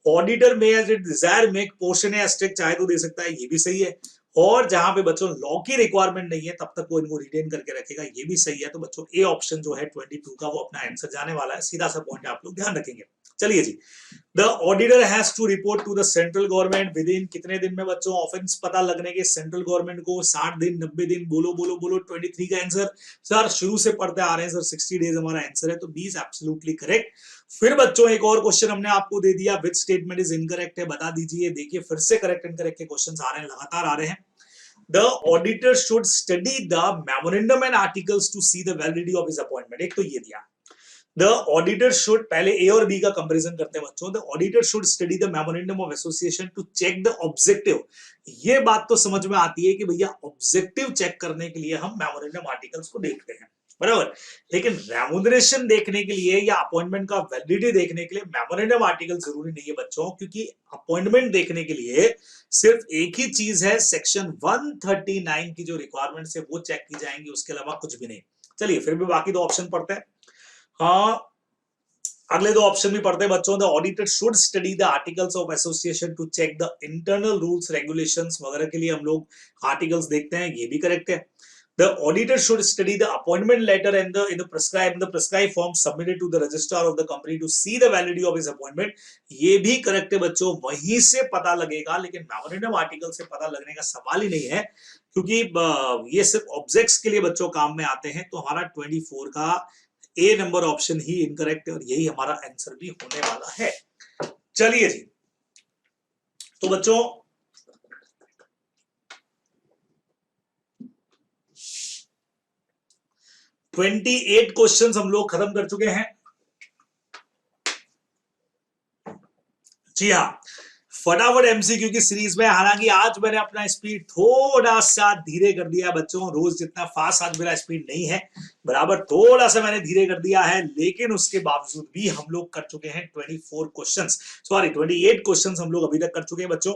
A: ऑडिटर में as it desire make portion या स्टेक चाहे तो दे सकता है, ये भी सही है। और जहां पे बच्चों लॉ की रिक्वायरमेंट नहीं है तब तक वो इनको रिटेन करके रखेगा, ये भी सही है। तो बच्चों ए ऑप्शन जो है 22 का वो अपना आंसर जाने वाला है, सीधा सा पॉइंट आप लोग ध्यान रखेंगे। चलिए जी, the auditor has to report to the central government within कितने दिन में बच्चों ऑफेंस पता लगने के सेंट्रल गवर्नमेंट को? 60 दिन, 90 दिन, बोलो बोलो बोलो। 23 का आंसर सर शुरू से पढ़ते आ रहे हैं सर, 60 डेज हमारा आंसर है, तो 20 एब्सोल्युटली करेक्ट। फिर बच्चों एक और क्वेश्चन हमने आपको दे दिया, विच स्टेटमेंट इज इनकरेक्ट है, बता दीजिए। देखिए फिर से करेक्ट इनकरेक्ट के क्वेश्चंस आ रहे हैं, लगातार आ रहे हैं। The auditor should study the memorandum and articles to see the validity of his appointment, एक तो ये दिया। The auditor should, पहले A और B का कंपैरिजन करते हैं बच्चों। The auditor should study the memorandum of association to check the objective, ये बात तो समझ में आती है कि भैया ऑब्जेक्टिव चेक करने के लिए हम मेमोरेंडम आर्टिकल्स को देखते हैं, बराबर। लेकिन रेमुनरेशन देखने के लिए या अपॉइंटमेंट का वैलिडिटी देखने के लिए मेमोरेंडम आर्टिकल जरूरी नहीं है बच्चों, क्योंकि अपॉइंटमेंट देखने के लिए सिर्फ एक ही चीज है, सेक्शन 139 की जो रिक्वायरमेंट्स है वो चेक की जाएंगी, उसके अलावा कुछ भी नहीं। चलिए फिर भी बाकी दो ऑप्शन पढ़ते हैं। हाँ अगले दो ऑप्शन भी पढ़ते हैं बच्चों। The auditor should study the articles of association to check the internal rules regulations वगैरह के लिए हम लोग आर्टिकल्स देखते हैं, ये भी करेक्ट है। The auditor should study the appointment letter and the prescribed form submitted to the registrar of the company to see the validity of his appointment, ये भी करेक्ट है बच्चों, वहीं से पता लगेगा। लेकिन मेमोरेंडम आर्टिकल से पता लगने का सवाल ही नहीं है, क्योंकि ये सिर्फ ऑब्जेक्ट्स के लिए बच्चों काम में आते हैं। तो हमारा 24 का A number option he incorrect है और यही हमारा आंसर भी होने वाला है। चलिए जी, तो बच्चों 28 क्वेश्चंस हम लोग खत्म कर चुके हैं। जी हाँ, फटाफट एमसीक्यू की सीरीज में, हालांकि आज मैंने अपना स्पीड थोड़ा सा धीरे कर दिया बच्चों, रोज जितना फास्ट आज मेरा स्पीड नहीं है, बराबर थोड़ा सा मैंने धीरे कर दिया है, लेकिन उसके बावजूद भी हम लोग कर चुके हैं 28 क्वेश्चंस हम लोग अभी तक कर चुके हैं बच्चों।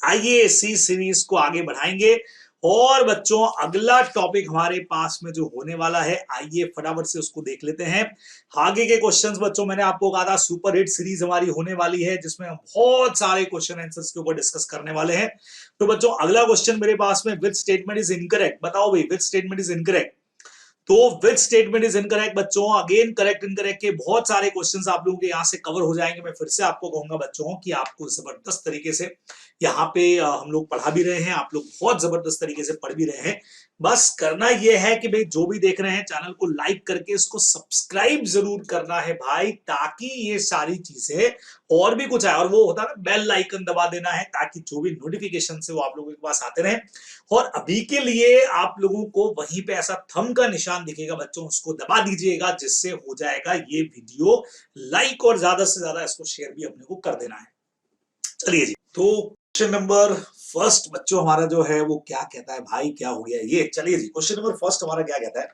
A: आइए इसी सीरीज को आगे बढ़ाएंगे और बच्चों अगला टॉपिक हमारे पास में जो होने वाला है, आइए फटाफट से उसको देख लेते हैं। आगे के क्वेश्चंस बच्चों मैंने आपको कहा था सुपर हिट सीरीज हमारी होने वाली है, जिसमें हम बहुत सारे क्वेश्चन आंसर्स के ऊपर डिस्कस करने वाले हैं। तो बच्चों अगला क्वेश्चन मेरे पास में, विच स्टेटमेंट इज इनकरेक्ट, बताओ भाई विच स्टेटमेंट इज इनकरेक्ट। तो विच स्टेटमेंट इज इनकरेक्ट बच्चों, अगेन करेक्ट इनकरेक्ट के बहुत सारे क्वेश्चंस आप लोगों के यहाँ से कवर हो जाएंगे। मैं फिर से आपको कहूंगा बच्चों कि आपको जबरदस्त तरीके से यहाँ पे हम लोग पढ़ा भी रहे हैं, आप लोग बहुत जबरदस्त तरीके से पढ़ भी रहे हैं। बस करना यह है कि भाई जो भी देख रहे हैं चैनल को लाइक करके इसको सब्सक्राइब जरूर करना है भाई, ताकि ये सारी चीजें और भी कुछ है, और वो होता है ना बेल आइकन दबा देना है, ताकि जो भी नोटिफिकेशन है वो आप लोगों के पास आते रहे। और अभी के लिए आप लोगों को वहीं पे ऐसा थंब का निशान दिखेगा बच्चों, उसको दबा दीजिएगा, जिससे हो जाएगा ये वीडियो लाइक, और ज्यादा से ज्यादा इसको शेयर भी अपने को कर देना है। चलिए जी, तो क्वेश्चन नंबर फर्स्ट बच्चों हमारा जो है वो क्या कहता है भाई, क्या हो गया ये। चलिए जी, क्वेश्चन नंबर फर्स्ट हमारा क्या कहता है,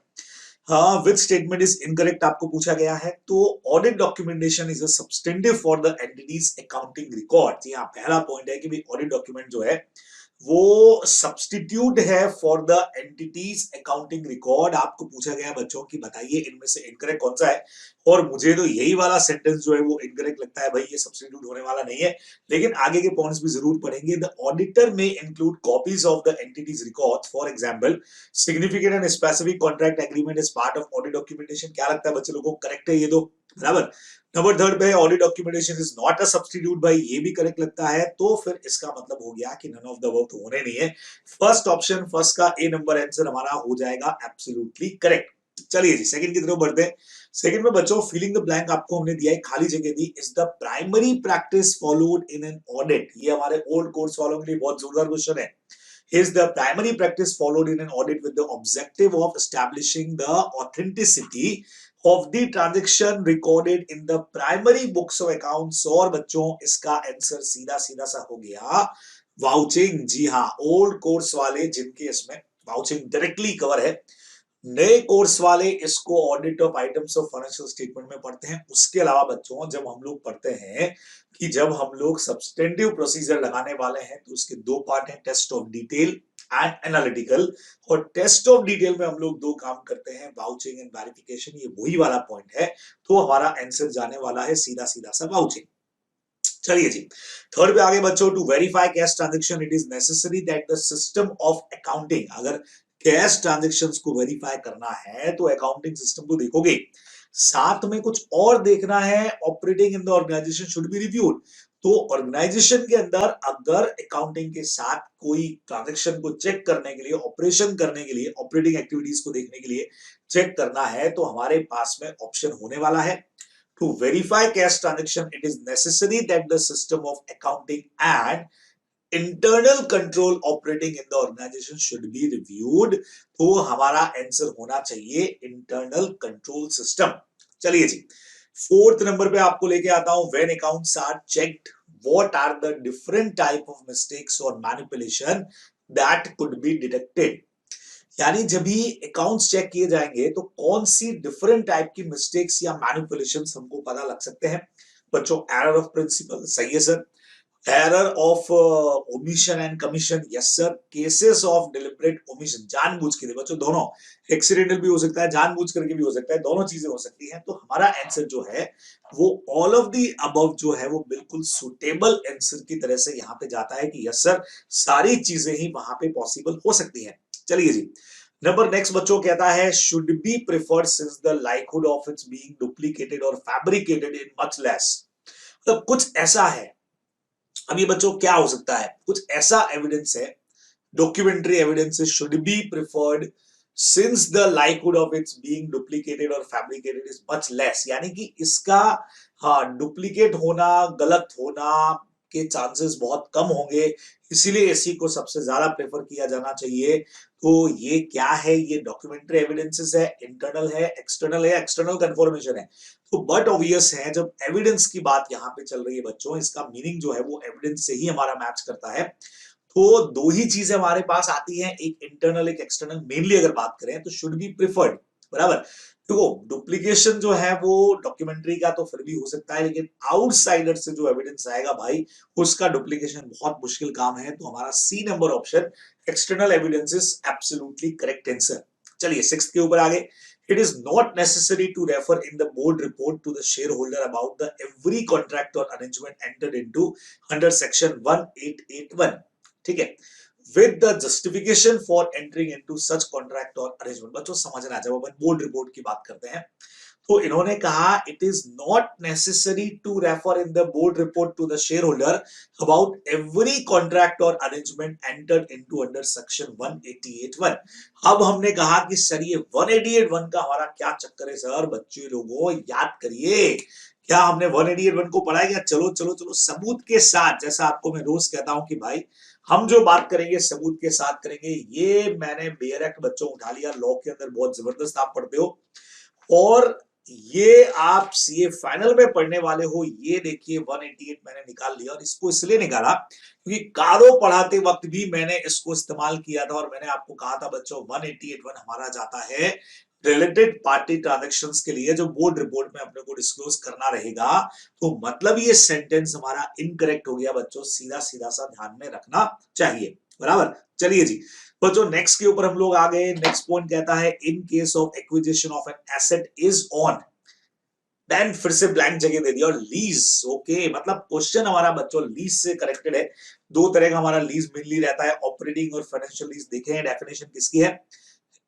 A: हाँ विच स्टेटमेंट इज इनकरेक्ट आपको पूछा गया है। तो audit documentation is a substantive for the entities accounting record. यहाँ पहला पॉइंट है कि भाई ऑडिट डॉक्यूमेंट जो है वो सब्सटीट्यूट है for the entities accounting record. आपको पूछा गया बच्चों की बताइए इनमें से इनकरेक्ट कौन सा है, और मुझे तो यही वाला सेंटेंस जो है वो इनकरेक्ट लगता है भाई, ये सब्सटीट्यूट होने वाला नहीं है। लेकिन आगे के पॉइंट्स भी जरूर पढ़ेंगे। द ऑडिटर में include copies of the entities record, for example significant and specific contract agreement is part of audit documentation. क्या लगता है बच्चे लोगों को, करेक्ट है ये दो, बराबर। नंबर थर्ड पे audit documentation is not a substitute, भाई ये भी करेक्ट लगता है। तो फिर इसका मतलब हो गया कि नन ऑफ द अबव तो होने नहीं है। फर्स्ट ऑप्शन, फर्स्ट का ए नंबर आंसर हमारा हो जाएगा एब्सोल्युटली करेक्ट। चलिए जी सेकंड की तरफ बढ़ते हैं। सेकंड में बच्चों फिलिंग द ब्लैंक आपको हमने दिया है, खाली जगह दी। Is the primary practice followed in an audit. ये हमारे ओल्ड कोर्स वालों के लिए बहुत जोरदार क्वेश्चन है। Is the primary practice followed in an audit with the objective of establishing the authenticity of the transaction recorded in the primary books of accounts? और बच्चों इसका आंसर सीधा सीधा सा हो गया वाउचिंग। जी हाँ, ओल्ड कोर्स वाले जिनके इसमें वाउचिंग डायरेक्टली कवर है, नए कोर्स वाले इसको audit of items of financial statement में पढ़ते हैं। उसके अलावा बच्चों जब हम लोग पढ़ते हैं कि जब हम लोग सब्सटेंटिव प्रोसीजर लगाने वाले हैं तो उसके दो पार्ट हैं, test of detail and analytical. और टेस्ट ऑफ डिटेल में हम लोग दो काम करते हैं, वाउचिंग एंड वेरिफिकेशन। ये वही वाला पॉइंट है, तो हमारा आंसर जाने वाला है सीधा सीधा सा वाउचिंग। चलिए जी थर्ड पे आगे बच्चों, to verify cash transaction it is necessary that the system of accounting. अगर कैश ट्रांजैक्शंस को वेरीफाई करना है तो अकाउंटिंग सिस्टम को देखोगे, साथ में कुछ और देखना है, operating in the organisation should be reviewed. तो ऑर्गेनाइजेशन के अंदर अगर अकाउंटिंग के साथ कोई ट्रांजैक्शन को चेक करने के लिए, ऑपरेशन करने के लिए, ऑपरेटिंग एक्टिविटीज को देखने के लिए चेक करना है, तो हमारे पास में ऑप्शन होने वाला है to verify cash transaction it is necessary that the system of accounting and internal control operating in the organization should be reviewed। तो हमारा आंसर होना चाहिए internal control system। चलिए जी फोर्थ नंबर पे आपको लेके आता हूं, when accounts are checked what are the different type of mistakes or manipulation that could be detected। यानी जब भी अकाउंट्स चेक किए जाएंगे तो कौन सी डिफरेंट टाइप की मिस्टेक्स या मैनिपुलेशंस हमको पता लग सकते हैं बच्चों। एरर ऑफ प्रिंसिपल, सही है sir. Error of omission and commission, yes sir. Cases of deliberate omission, जानबूझ के बच्चों, दोनों एक्सीडेंटल भी हो सकता है, जानबूझ करके भी हो सकता है, दोनों चीजें हो सकती हैं। तो हमारा आंसर जो है वो ऑल ऑफ दी अबव जो है वो बिल्कुल सुटेबल आंसर की तरह से यहाँ पे जाता है कि यस सर सारी चीजें ही वहां पे पॉसिबल हो सकती हैं। चलिए जी नंबर नेक्स्ट बच्चों कहता है should be preferred since the likelihood of its being duplicated or fabricated in much less. मतलब कुछ ऐसा है, अब ये बच्चों क्या हो सकता है, कुछ ऐसा एविडेंस है, documentary evidence should be preferred since the likelihood of its being duplicated or fabricated is much less. यानी कि इसका हाँ डुप्लीकेट होना, गलत होना के चांसेस बहुत कम होंगे, इसीलिए इसी को सबसे ज्यादा प्रेफर किया जाना चाहिए। तो ये क्या है, ये डॉक्यूमेंट्री एविडेंसेस है, इंटरनल है, एक्सटर्नल कंफर्मेशन है। तो बट ऑब्वियस है जब एविडेंस की बात यहाँ पे चल रही है बच्चों, इसका मीनिंग जो है वो एविडेंस से ही हमारा मैच करता है। तो दो ही चीजें हमारे पास आती हैं, एक इंटरनल एक एक्सटर्नल। मेनली अगर बात करें तो शुड बी प्रिफर्ड, बराबर। देखो डुप्लीकेशन जो है वो डॉक्यूमेंट्री का तो फिर भी हो सकता है, लेकिन आउटसाइडर से जो एविडेंस आएगा भाई उसका डुप्लीकेशन बहुत मुश्किल काम है। तो हमारा C number option external evidence is absolutely correct answer. चलिए सिक्स्थ के ऊपर आगे, it is not necessary to refer in the board report to the shareholder about the every contract or arrangement entered into under section 1881। ठीक है, with the justification for entering into such contract or arrangement। बच्चों समझना, जब अपन board report की बात करते हैं तो इन्होंने कहा it is not necessary to refer in the board report to the shareholder about every contract or arrangement entered into under section 188(1)। अब हमने कहा कि सर ये 188(1) का हमारा क्या चक्कर है सर? बच्चे लोगों याद करिए, क्या हमने 188(1) को पढ़ा है क्या? चलो चलो चलो सबूत के साथ, जैसा आपको मैं रोज कहता हूं कि भाई हम जो बात करेंगे सबूत के साथ करेंगे। ये मैंने बेयर एक्ट बच्चों उठा लिया, लॉ के अंदर बहुत जबरदस्त आप पढ़ते हो, और ये आप सीए फाइनल में पढ़ने वाले हो। ये देखिए 188 मैंने निकाल लिया, और इसको इसलिए निकाला क्योंकि कारो पढ़ाते वक्त भी मैंने इसको इस्तेमाल किया था, और मैंने आपको कहा था बच्चों 188(1) हमारा जाता है रिलेटेड पार्टी ट्रांजैक्शंस के लिए, जो बोर्ड रिपोर्ट में अपने को डिस्क्लोज करना रहेगा। तो मतलब ये सेंटेंस हमारा इनकरेक्ट हो गया बच्चों, सीधा सीधा सा ध्यान में रखना चाहिए, बराबर। चलिए जी बच्चों नेक्स्ट के ऊपर हम लोग आ गए। नेक्स्ट पॉइंट कहता है in case of acquisition of an asset is on, then फिर से ब्लैंक जगह दे दिया, और लीज। ओके, मतलब क्वेश्चन हमारा बच्चों लीज से कनेक्टेड है। दो तरह का हमारा लीज मेनली रहता है, ऑपरेटिंग और फाइनेंशियल लीज। देखे हैं डेफिनेशन किसकी है?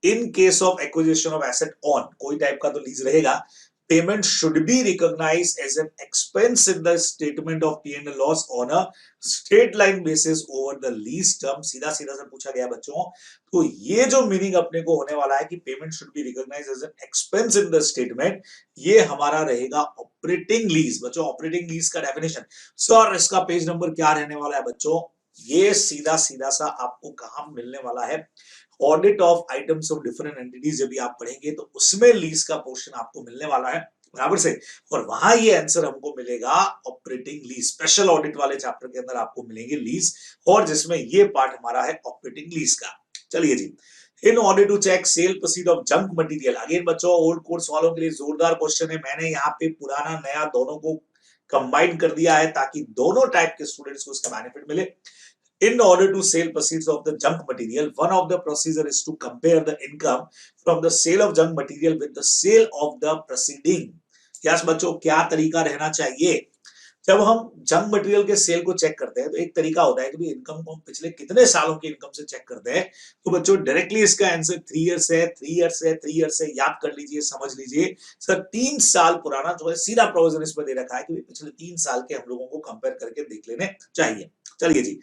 A: In case of acquisition of asset on, कोई टाइप का तो लीज रहेगा। Payment should be recognised as an expense in the statement of P&L loss on a straight line basis over the lease term. सीधा सीधा से पूछा गया बच्चों, तो ये जो मीनिंग अपने को होने वाला है कि payment should be recognised as an expense in the statement, ये हमारा रहेगा ऑपरेटिंग लीज। बच्चों ऑपरेटिंग लीज का डेफिनेशन सर इसका पेज नंबर क्या रहने वाला है बच्चों? ये सीधा सीधा सा आपको कहां मिलने वाला है? Audit of items of different entities जब आप पढ़ेंगे तो उसमें लीज का पोर्शन आपको मिलने वाला है, बराबर से। और वहां ये आंसर हमको मिलेगा ऑपरेटिंग लीज। स्पेशल ऑडिट वाले चैप्टर के अंदर आपको मिलेंगे लीज, और जिसमें ये पार्ट हमारा है ऑपरेटिंग लीज का। चलिए जी, in order to check sale proceed of junk material. Again बच्चों ओल्ड कोर्स वालों के लिए जोरदार क्वेश्चन है। मैंने यहाँ पे पुराना नया दोनों को कंबाइन कर दिया है ताकि दोनों टाइप के स्टूडेंट्स को इसका बेनिफिट मिले। In order to sell proceeds of the junk material, one of the procedure is to compare the income from the sale of junk material with the sale of the preceding। Yes बच्चों, क्या तरीका रहना चाहिए? जब हम junk material के cell को check करते हैं तो एक तरीका होता है कि इनकम को हम पिछले कितने सालों की इनकम से चेक करते हैं। तो बच्चों डायरेक्टली इसका आंसर 3 इयर्स है, 3 इयर्स है, 3 इयर्स है। याद कर लीजिए, समझ लीजिए सर 3 साल पुराना जो है सीधा प्रोविजन इसमें दे रखा है कि पिछले 3 साल के हम लोगों को कंपेयर करके देख लेने चाहिए। चलिए जी,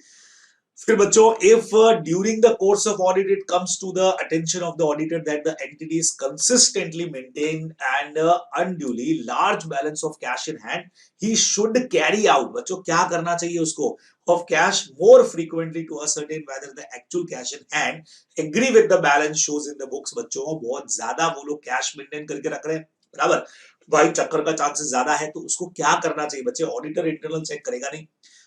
A: फिर बच्चों if during the course of audit it comes to the attention of the auditor that the entity is consistently maintained and unduly large balance of cash in hand, he should carry out, बच्चों क्या करना चाहिए उसको, of cash more frequently to ascertain whether the actual cash in hand agree with the balance shows in the books। बच्चों बहुत ज्यादा वो लोग कैश मेंटेन करके रख रहे हैं, बराबर। भाई चक्कर का चांसेस ज्यादा है, तो उसको क्या करना चाहिए बच्चे? ऑडिटर इंटरनल चेक करेगा नहीं,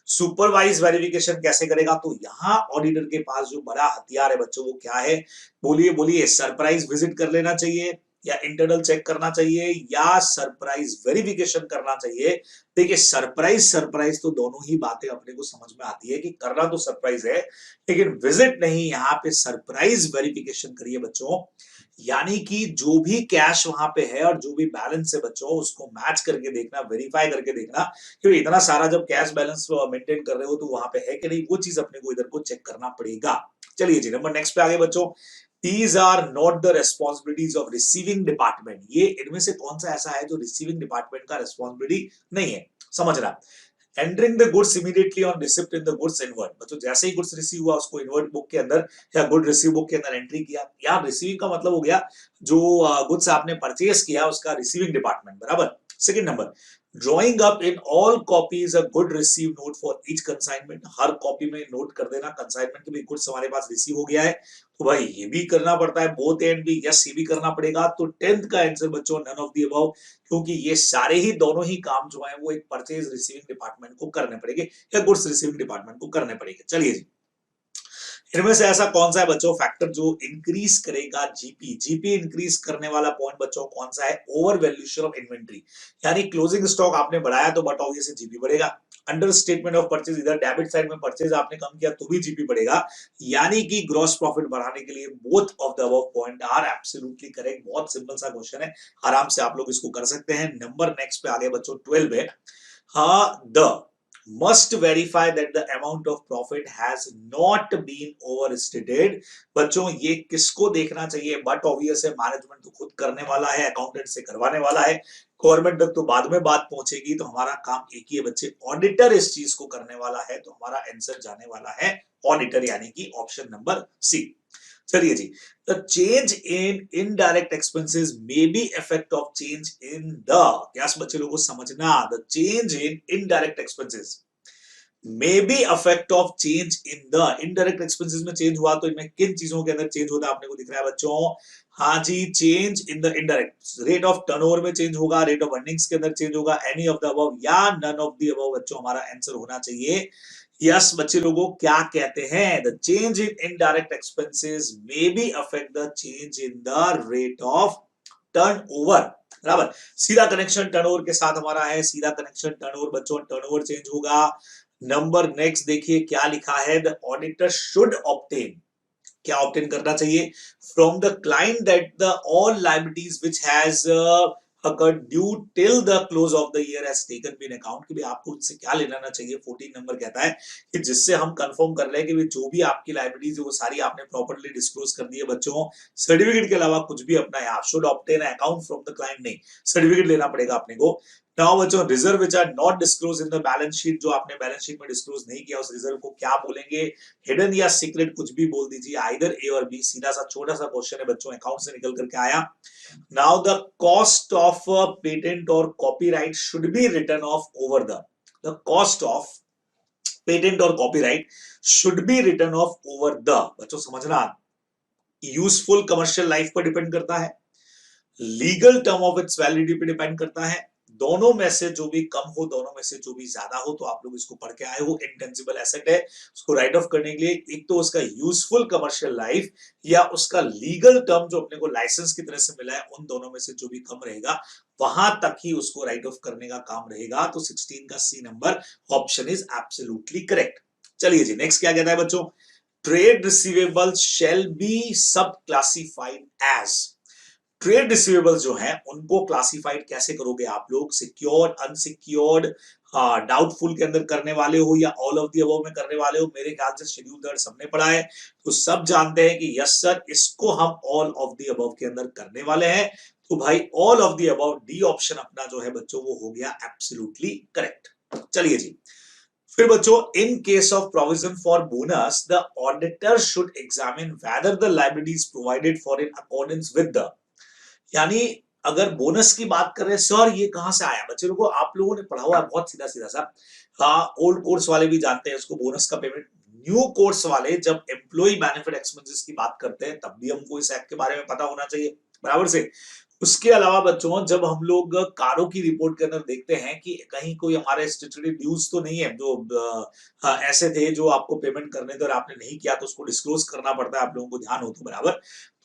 A: सुपरवाइज वेरिफिकेशन कैसे करेगा? तो यहां ऑडिटर के पास जो बड़ा हथियार है बच्चों वो क्या है? बोलिए बोलिए। सरप्राइज विजिट कर लेना चाहिए, या इंटरनल चेक करना चाहिए, या सरप्राइज वेरिफिकेशन करना चाहिए? देखिए सरप्राइज सरप्राइज तो दोनों ही बातें अपने को समझ में आती है कि करना तो सरप्राइज है, लेकिन विजिट नहीं, यहाँ पे सरप्राइज वेरिफिकेशन करिए बच्चों। यानी कि जो भी कैश वहां पे है और जो भी बैलेंस है बच्चों उसको मैच करके देखना, वेरीफाई करके देखना, क्योंकि इतना सारा जब कैश बैलेंस मेंटेन कर रहे हो तो वहां पे है कि नहीं, वो चीज अपने को इधर को चेक करना पड़ेगा। चलिए जी, नंबर नेक्स्ट पे आगे बच्चों। These are not the responsibilities of receiving department। ये इनमें से कौन सा ऐसा है जो रिसीविंग डिपार्टमेंट का रिस्पॉन्सिबिलिटी नहीं है? समझना। Entering the goods immediately on receipt in the goods inward. बच्चों जैसे ही गुड्स रिसीव हुआ उसको इनवर्ट बुक के अंदर या गुड रिसीव बुक के अंदर एंट्री किया। यहाँ रिसीविंग का मतलब हो गया जो गुड्स आपने परचेज किया उसका रिसीविंग डिपार्टमेंट, बराबर। Second number, drawing up in all copies a good receive note for each consignment. Her copy में नोट कर देना कंसाइनमेंट के भी गुड्स हमारे पास रिसीव हो गया है, तो भाई ये भी करना पड़ता है। बोथ एंड भी, यस ये भी करना पड़ेगा। तो 10th का आंसर बच्चों नन ऑफ द अबव, क्योंकि ये सारे ही दोनों ही काम जो है वो एक परचेज रिसीविंग डिपार्टमेंट को करने पड़ेंगे या गुड्स रिसीविंग डिपार्टमेंट को करने पड़ेंगे। चलिए जी, इनमें से ऐसा कौन सा है बच्चों फैक्टर जो इंक्रीज करेगा जीपी? जीपी इंक्रीज करने वाला पॉइंट बच्चों कौन सा है? Over valuation of inventory. यानी क्लोजिंग स्टॉक आपने बढ़ाया तो बट ऑब्वियसली जीपी बढ़ेगा। अंडर स्टेटमेंट ऑफ परचेज, इधर डेबिट साइड में परचेज आपने कम किया तो भी जीपी बढ़ेगा। यानी कि ग्रॉस प्रॉफिट बढ़ाने के लिए both of the above point are absolutely correct. बहुत सिंपल सा क्वेश्चन है, आराम से आप लोग इसको कर सकते हैं। नंबर नेक्स्ट पे आ गए बच्चों 12 है। हाँ, the must verify that the amount of profit has not been overstated। बच्चों ये किसको देखना चाहिए, बट ऑब्वियस है मैनेजमेंट तो खुद करने वाला है, अकाउंटेंट से करवाने वाला है, गवर्नमेंट तक तो बाद में बात पहुंचेगी। तो हमारा काम एक ही है बच्चे, ऑडिटर इस चीज को करने वाला है, तो हमारा आंसर जाने वाला है ऑडिटर, यानी कि ऑप्शन नंबर सी। चलिए जी, the change in indirect expenses may be effect of change in the, क्या बच्चे लोगों को समझना, the change in indirect expenses may be affect of change in the, indirect expenses में चेंज हुआ तो इनमें किन चीजों के अंदर चेंज होता है आपने को दिख रहा है बच्चों। हाँ जी, change in the indirect, rate of turnover में चेंज होगा, रेट ऑफ अर्निंग्स के अंदर चेंज होगा, एनी ऑफ द अबव या नन ऑफ द अबव। बच्चों हमारा आंसर होना चाहिए यस। बच्चे लोगों क्या कहते हैं, the change in indirect expenses may be affect the change in the rate of turnover. बराबर, सीधा कनेक्शन टर्नओवर के साथ हमारा है, सीधा कनेक्शन टर्नओवर। बच्चों टर्नओवर चेंज होगा। नंबर नेक्स्ट देखिए क्या लिखा है, द ऑडिटर शुड ऑब्टेन, क्या ऑब्टेन करना चाहिए, from the client that the all liabilities which has accrued due till the close of the year has taken been account, कि भाई आपको उनसे क्या लेना चाहिए। 14 नंबर कहता है कि जिससे हम कंफर्म कर ले कि भाई जो भी आपकी लायबिलिटीज है वो सारी आपने प्रॉपर्ली डिस्क्लोज कर दी है। बच्चों सर्टिफिकेट के अलावा कुछ भी अपना है, आप should obtain account from the client, नहीं सर्टिफिकेट लेना पड़ेगा अपने को। नाउ बच्चों reserve which are not disclose in the balance sheet, जो आपने बैलेंस शीट में डिस्क्लोज नहीं किया उस रिजर्व को क्या बोलेंगे, हिडन या सीक्रेट, कुछ भी बोल दीजिए, आइदर ए और बी। सीधा सा छोटा सा क्वेश्चन है बच्चों, अकाउंट से निकल करके आया। Now the cost of patent or copyright should be written off over the cost of patent or copyright should be written off over the, बच्चों समझना, यूजफुल कमर्शियल लाइफ पर डिपेंड करता है, legal term of its validity पे depend करता है, दोनों में से जो भी कम हो, दोनों में से जो भी ज्यादा हो। तो आप लोग इसको पढ़ के आए हो, इंटेंजिबल एसेट है, उसको राइट ऑफ करने के लिए एक तो उसका यूजफुल कमर्शियल लाइफ या उसका लीगल टर्म जो अपने को लाइसेंस की तरह से मिला है, उन दोनों में से जो भी कम रहेगा वहां तक ही उसको राइट ऑफ करने का काम रहेगा। तो 16 का C number option is absolutely correct. चलिए जी, नेक्स्ट क्या कहता है बच्चों, trade receivables shall be sub classified as, trade receivables जो हैं उनको क्लासिफाइड कैसे करोगे आप लोग, सिक्योर्ड, अनसिक्योर्ड, डाउटफुल के अंदर करने वाले हो या ऑल ऑफ द अबव में करने वाले हो। मेरे ख्याल से शेड्यूल 3 सबने पढ़ा है तो सब जानते हैं कि यस सर इसको हम ऑल ऑफ द अबव के अंदर करने वाले हैं। तो भाई all of the above, D option अपना जो है बच्चों वो हो गया एब्सोल्युटली करेक्ट। चलिए जी, फिर बच्चों in case of provision for bonus the auditor should examine whether the liabilities provided for in accordance with the, यानी अगर बोनस की बात कर रहे हैं सर ये कहां से आया, बच्चे लोगों आप लोगों ने पढ़ा हुआ है बहुत सीधा सीधा सा। हाँ, ओल्ड कोर्स वाले भी जानते हैं इसको, बोनस का पेमेंट। न्यू कोर्स वाले जब एम्प्लॉय बेनिफिट एक्सपेंसेस की बात करते हैं तब भी हमको इस एक्ट के बारे में पता होना चाहिए, बराबर से। उसके अलावा बच्चों जब हम लोग कारों की रिपोर्ट के अंदर देखते हैं कि कहीं कोई हमारे स्टैट्यूटरी ड्यूज तो नहीं है जो ऐसे थे जो आपको पेमेंट करने थे और आपने नहीं किया, तो उसको डिस्क्लोज करना पड़ता है, आप लोगों को ध्यान हो तो बराबर।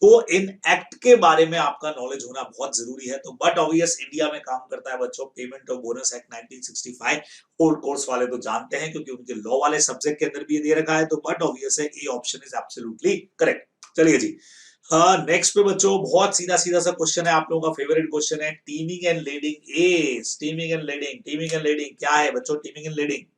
A: तो इन एक्ट के बारे में आपका नॉलेज होना बहुत जरूरी है। तो बट ऑब्वियस इंडिया में काम करता है बच्चों payment of bonus act 1965, old course वाले तो जानते हैं क्योंकि उनके लॉ वाले सब्जेक्ट के अंदर भी ये दे रखा है। तो बट ऑब्वियस है A option is absolutely correct. चलिए जी, हाँ नेक्स्ट पे बच्चों बहुत सीधा सीधा सा क्वेश्चन है, आप लोगों का फेवरेट क्वेश्चन है, teeming and leading edge, teeming and leading, teeming and leading क्या है बच्चों, teeming and leading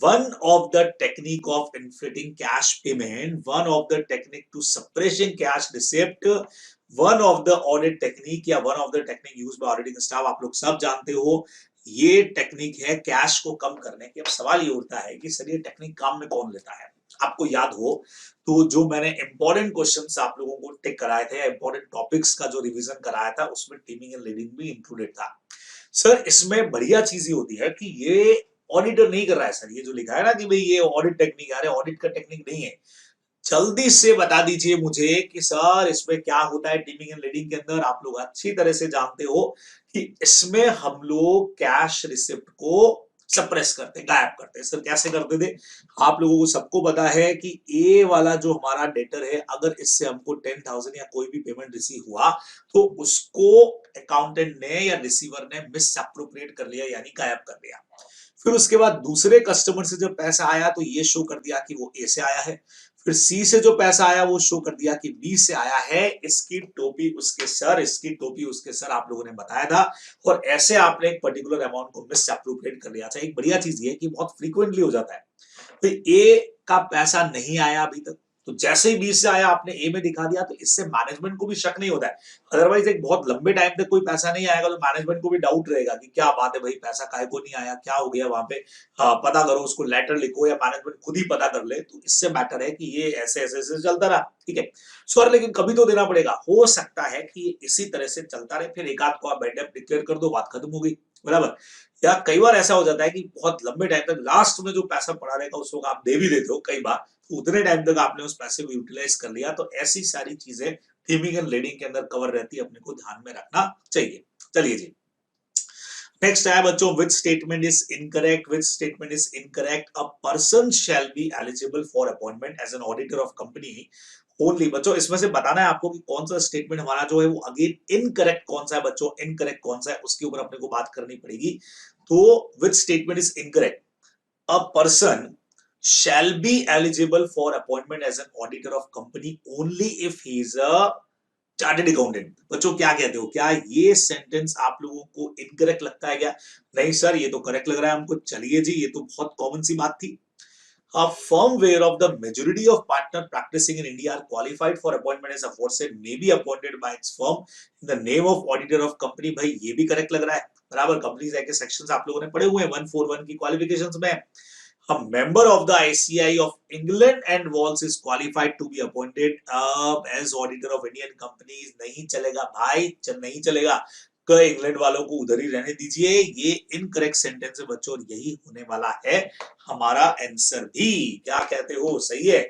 A: one of the technique of inflating cash payment, one of the technique to suppressing cash receipt, one of the audit technique या one of the technique used by auditing staff, आप लोग सब जानते हो ये technique है cash को कम करने की। अब सवाल ये उठता है कि सर ये टेक्निक काम में कौन लेता है, आपको याद हो तो जो मैंने इंपॉर्टेंट क्वेश्चंस आप लोगों को टिक कराए थे, इंपॉर्टेंट टॉपिक्स का जो रिवीजन कराया था उसमें टीमिंग एंड लीडिंग भी इंक्लूडेड था। सर इसमें बढ़िया चीज ये होती है कि ये ऑडिटर नहीं कर रहा है सर, ये जो लिखा है ना कि भाई ये ऑडिट टेक्निक, अरे ऑडिट का टेक्निक नहीं है। जल्दी से बता दीजिए मुझे कि सर इसमें क्या होता है टीमिंग एंड लीडिंग के अंदर। आप लोग अच्छी तरह से जानते हो कि इसमें हम लोग कैश रिसिप्ट को सप्रेस करते, गायब करते। सर कैसे करते थे, आप लोगों को सबको पता है कि ए वाला जो हमारा डेटर है, अगर इससे हमको 10,000 या कोई भी पेमेंट रिसीव हुआ तो उसको अकाउंटेंट ने या रिसीवर ने मिस अप्रोप्रिएट कर लिया, यानी गायब कर लिया। फिर उसके बाद दूसरे कस्टमर से जब पैसा आया तो ये शो कर दिया कि वो ए से आया है। फिर सी से जो पैसा आया वो शो कर दिया कि बी से आया है, इसकी टोपी उसके सर, इसकी टोपी उसके सर, आप लोगों ने बताया था। और ऐसे आपने एक पर्टिकुलर अमाउंट को मिस अप्रोप्रिएट कर लिया था। एक बढ़िया चीज ये है कि बहुत फ्रीक्वेंटली हो जाता है। तो ए का पैसा नहीं आया अभी तक, तो जैसे ही बी से आया आपने ए में दिखा दिया, तो इससे मैनेजमेंट को भी शक नहीं होता है। अदरवाइज एक बहुत लंबे टाइम तक कोई पैसा नहीं आएगा तो मैनेजमेंट को भी डाउट रहेगा कि क्या बात है भाई, पैसा काहे को नहीं आया, क्या हो गया वहां पे। पता करो, उसको लेटर लिखो या मैनेजमेंट खुद ही पता कर ले, तो इससे बेटर है कि ये ऐसे ऐसे ऐसे चलता रहा, ठीक है सर, लेकिन कभी तो देना पड़ेगा। हो सकता है कि ये इसी तरह से चलता रहे, फिर एक आध को आप बैड डेब्ट डिक्लेयर कर दो, बात खत्म हो गई, बराबर। या कई बार ऐसा हो जाता है कि बहुत लंबे टाइम तक लास्ट में जो पैसा पड़ा रहेगा उसको आप दे भी देते हो कई बार, तो उतने टाइम तक आपने उस पैसे को यूटिलाइज कर लिया। तो ऐसी सारी चीजें थीमिंग एंड लीडिंग के अंदर कवर रहती है, अपने को ध्यान में रखना चाहिए। चलिए जी, नेक्स्ट है बच्चों, which statement is incorrect, which statement is incorrect, a person shall be eligible for appointment as an auditor of company only. बच्चों इसमें से बताना है आपको कि कौन सा स्टेटमेंट हमारा जो है वो अगेन इनकरेक्ट कौन सा है बच्चों, इनकरेक्ट कौन सा है, उसके ऊपर अपने को बात करनी पड़ेगी। तो विच statement is incorrect, a person shall be eligible for appointment as an auditor of company only if he is a chartered accountant. बच्चों क्या कहते हो, क्या ये सेंटेंस आप लोगों को इनकरेक्ट लगता है क्या? नहीं सर, ये तो करेक्ट लग रहा है हमको। चलिए जी, ये तो बहुत कॉमन सी बात थी। A firm where of the majority of partner practicing in India are qualified for appointment as aforesaid may be appointed by its firm in the name of auditor of company। भाई ये भी correct लग रहा है, बराबर। Companies act के sections आप लोगों ने पढ़े हुए हैं 141 की क्वालिफिकेशंस में। A member of the ICI of England and Wales is qualified to be appointed as auditor of Indian companies। नहीं चलेगा भाई, नहीं चलेगा। इंग्लैंड वालों को उधर ही रहने दीजिए। ये इनकरेक्ट सेंटेंस है बच्चों, और यही होने वाला है हमारा आंसर भी। क्या कहते हो, सही है?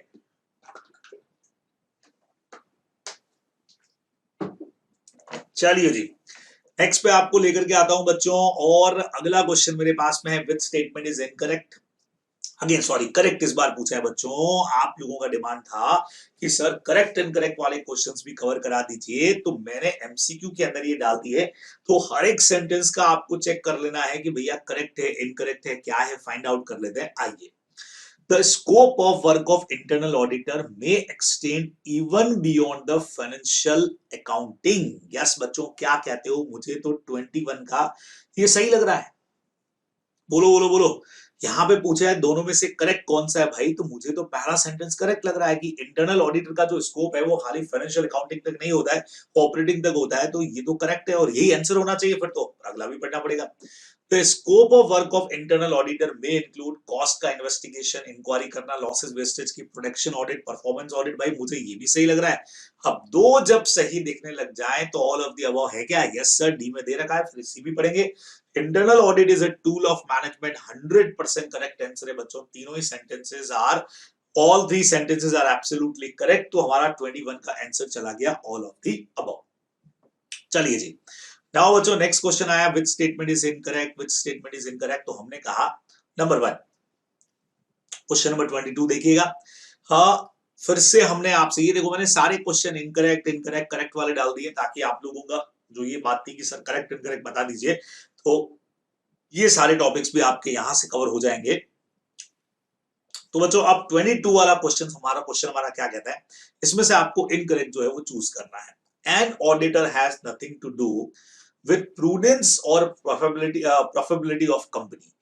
A: चलिए जी, नेक्स्ट पे आपको लेकर के आता हूं बच्चों, और अगला क्वेश्चन मेरे पास में है, विच statement is incorrect. Again sorry, correct इस बार पूछा है बच्चों। आप लोगों का डिमांड था कि सर करेक्ट इनकरेक्ट वाले क्वेश्चंस भी कवर करा दीजिए, तो मैंने एमसीक्यू के अंदर ये डाल दी है। तो हर एक सेंटेंस का आपको चेक कर लेना है कि भैया करेक्ट है, इनकरेक्ट है, क्या है, फाइंड आउट कर लेते हैं। आइए, the scope of work of internal auditor may extend even beyond the financial accounting. Yes बच्चों, क्या कहते हो? मुझे तो 21 का ये सही लग रहा है। बोलो बोलो बोलो। यहाँ पे पूछा है दोनों में से करेक्ट कौन सा है भाई, तो मुझे तो पहला सेंटेंस करेक्ट लग रहा है कि इंटरनल ऑडिटर का जो स्कोप है वो खाली फाइनेंशियल अकाउंटिंग तक नहीं होता है, ऑपरेटिंग तक होता है। तो ये तो करेक्ट है और यही आंसर होना चाहिए। फिर तो अगला भी पढ़ना पड़ेगा। तो scope of work of internal auditor में इंक्लूड कॉस्ट का इन्वेस्टिगेशन, इंक्वायरी करना, लॉसेस वेस्टेज की प्रोडक्शन ऑडिट, परफॉर्मेंस ऑडिट। भाई मुझे ये भी सही लग रहा है। अब दो जब सही दिखने लग जाए तो ऑल ऑफ द अबव है क्या? यस सर, डी में दे रखा है। फिर सी भी पढ़ेंगे। Internal audit is a tool of management, 100% correct answer है बच्चों। तीनों ही sentences are, all three sentences are absolutely correct. तो हमारा 21 का आंसर चला गया ऑल ऑफ द अबव। चलिए जी, नाउ बच्चों नेक्स्ट क्वेश्चन आया, विच statement is incorrect, which statement is incorrect. तो हमने कहा नंबर 1, क्वेश्चन नंबर 22 देखिएगा। हाँ, फिर से हमने आपसे, ये देखो मैंने सारे क्वेश्चन इनकरेक्ट इनकरेक्ट करेक्ट वाले डाल दिए, ताकि आप लोगों का जो ये बात थी कि सर करेक्ट इनकरेक्ट बता दीजिए, तो ये सारे टॉपिक्स भी आपके यहां से कवर हो जाएंगे। तो बच्चों अब 22 वाला क्वेश्चन हमारा क्या कहता है, इसमें से आपको इनकरेक्ट जो है वो चूज करना है। An auditor has nothing to do with prudence और प्रॉफिटेबिलिटी ऑफ कंपनी।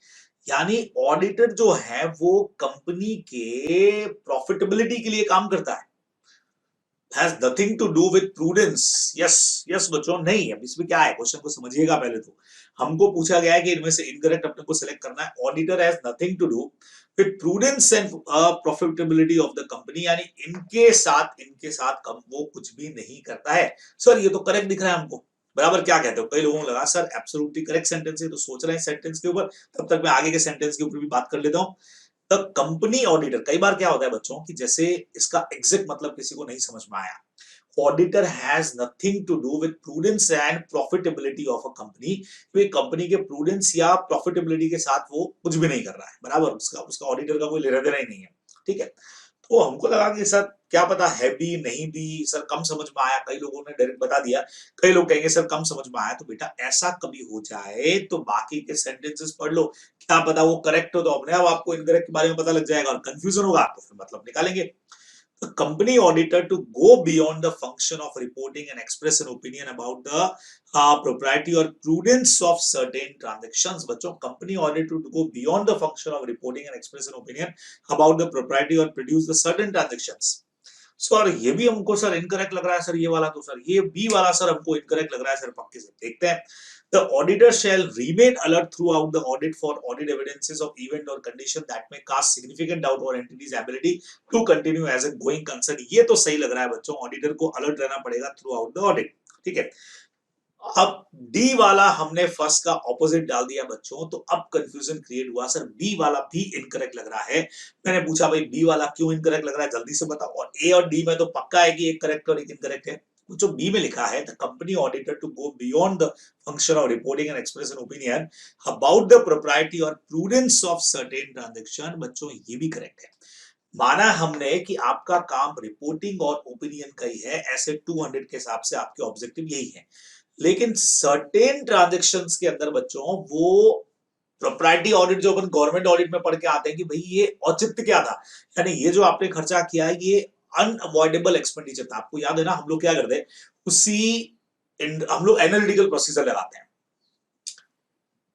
A: यानी ऑडिटर जो है वो कंपनी के प्रॉफिटेबिलिटी के लिए काम करता है। Has nothing to do with prudence. Yes yes बच्चों, नहीं। अब इसमें क्या है, क्वेश्चन को समझिएगा पहले। तो हमको पूछा गया है कि इनमें से इनकरेक्ट अपने को सिलेक्ट करना है। Auditor has nothing to do with prudence and profitability of the company, यानी इनके साथ वो कुछ भी नहीं करता है। सर ये तो करेक्ट दिख रहा है हमको, बराबर। क्या कहते हो? कई लोगों को लगा सर एब्सोल्युटली करेक्ट सेंटेंस है, तो सोच रहे हैं सेंटेंस के ऊपर। तब तक मैं आगे के सेंटेंस के ऊपर भी बात कर लेता हूं। द कंपनी ऑडिटर, कई बार क्या होता है बच्चों कि जैसे इसका एग्जैक्ट मतलब किसी को नहीं समझ में आया। Auditor has nothing to do with prudence and profitability of a company. Company के प्रूडेंस या प्रॉफिटेबिलिटी के साथ वो कुछ भी नहीं कर रहा है, बराबर। उसका उसका ऑडिटर का कोई लेना देना ही नहीं है, ठीक है। तो हमको लगा कि सर क्या पता है भी नहीं भी, सर कम समझ में आया। कई लोगों ने डायरेक्ट बता दिया, कई लोग कहेंगे सर कम समझ में आया। तो बेटा ऐसा कभी हो जाए तो बाकी के सेंटेंसेस पढ़ लो, क्या पता वो करेक्ट हो, तो अपने आप आपको इनकरेक्ट के बारे में पता लग जाएगा, और कंफ्यूजन होगा तो फिर मतलब निकालेंगे। company auditor to go beyond the function of reporting and express an opinion about the propriety or prudence of certain transactions. बच्चों, company auditor to go beyond the function of reporting and express an opinion about the propriety or produce the certain transactions. Sir ये भी हमको sir incorrect लग रहा है sir, ये वाला तो सर, ये बी वाला सर हमको इनकरेक्ट लग रहा है सर, पक्के से देखते हैं. The auditor shall remain alert throughout the audit for audit evidences of event or condition that may cast significant doubt on entity's ability to continue as a going concern. ये तो सही लग रहा है बच्चों, ऑडिटर को अलर्ट रहना पड़ेगा थ्रू आउट द ऑडिट. ठीक है. अब डी वाला हमने फर्स्ट का ऑपोजिट डाल दिया बच्चों, तो अब कंफ्यूजन क्रिएट हुआ सर, बी वाला भी इनकरेक्ट लग रहा है. मैंने पूछा भाई बी वाला क्यों इनकरेक्ट लग रहा है, जल्दी से बताओ. और ए और डी में तो पक्का है कि एक करेक्ट और एक इनकरेक्ट है. जो बी में लिखा है, the company auditor to go beyond the function of reporting and express an opinion about the propriety और प्रूडेंस ऑफ सर्टेन ट्रांजैक्शन. बच्चों ये भी करेक्ट है. माना हमने कि आपका काम रिपोर्टिंग और ओपिनियन का ही है, ऐसे 200 के हिसाब से आपके ऑब्जेक्टिव यही है. लेकिन सर्टेन ट्रांजैक्शंस के अंदर बच्चों वो प्रोप्राइटी ऑडिट जो अपन गवर्नमेंट ऑडिट में पढ़ के आते हैं कि भाई ये औचित्य क्या था, यानी ये जो आपने खर्चा किया है ये अनअवॉइडेबल एक्सपेंडिचर था. आपको याद है ना, हम लोग क्या करते हैं, हम लोग एनालिटिकल प्रोसीजर लगाते हैं.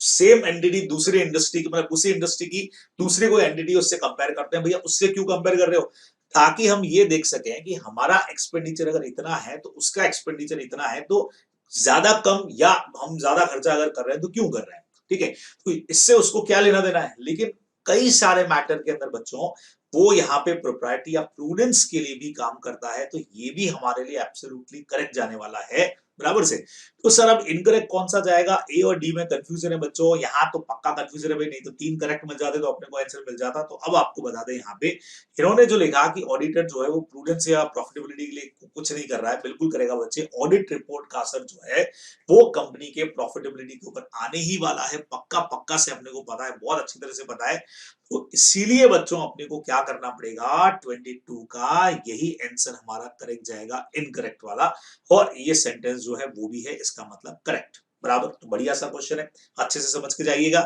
A: सेम एंटिटी दूसरी इंडस्ट्री की, मतलब उसी इंडस्ट्री की दूसरे कोई एंटिटी उससे कंपेयर करते हैं. भैया उससे क्यों कंपेयर कर रहे हो, ताकि हम ये देख सकें कि हमारा एक्सपेंडिचर अगर इतना है तो उसका एक्सपेंडिचर इतना है, तो ज्यादा कम या हम ज्यादा खर्चा अगर कर रहे हैं तो क्यों कर रहे हैं. ठीक है, तो इससे उसको क्या लेना देना है. लेकिन कई सारे मैटर के अंदर बच्चों वो यहाँ पे प्रोप्राइटी या प्रूडेंस के लिए भी काम करता है, तो ये भी हमारे लिए एब्सोल्युटली करेक्ट जाने वाला है बराबर से. तो सर अब इनकरेक्ट कौन सा जाएगा, ए और डी में कंफ्यूजन है बच्चों. यहाँ तो पक्का कंफ्यूजन है भाई, नहीं तो 3 करेक्ट मिल जाते तो अपने को आंसर मिल जाता. तो अब आपको बता दें, यहाँ पे इन्होंने जो लिखा कि ऑडिटर जो है वो प्रूडेंस या प्रॉफिटेबिलिटी के लिए कुछ नहीं कर रहा है, बिल्कुल करेगा बच्चे. ऑडिट रिपोर्ट का असर जो है वो कंपनी के प्रॉफिटेबिलिटी के ऊपर आने ही वाला है, पक्का पक्का से अपने को पता है, बहुत अच्छी तरह से पता है. तो इसीलिए बच्चों अपने को क्या करना पड़ेगा, 22 का यही आंसर हमारा करेक्ट जाएगा, इनकरेक्ट वाला. और ये सेंटेंस जो है वो भी है इसका मतलब करेक्ट बराबर. तो बढ़िया सा क्वेश्चन है, अच्छे से समझ के जाइएगा.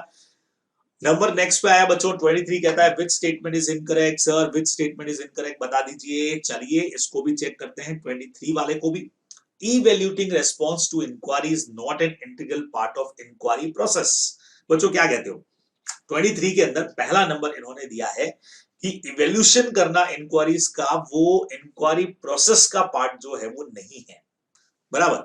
A: नंबर नेक्स्ट पे आया बच्चों 23, कहता है विच statement is incorrect. Sir which statement is incorrect बता दीजिए. चलिए इसको भी चेक करते हैं, 23 वाले को भी. Evaluating response to inquiry is not an integral part of inquiry process. बच्चों क्या कहते हो, 23 के अंदर पहला नंबर इन्होंने दिया है कि इवेल्यूशन करना इंक्वायरीज का वो इंक्वायरी प्रोसेस का पार्ट जो है वो नहीं है बराबर.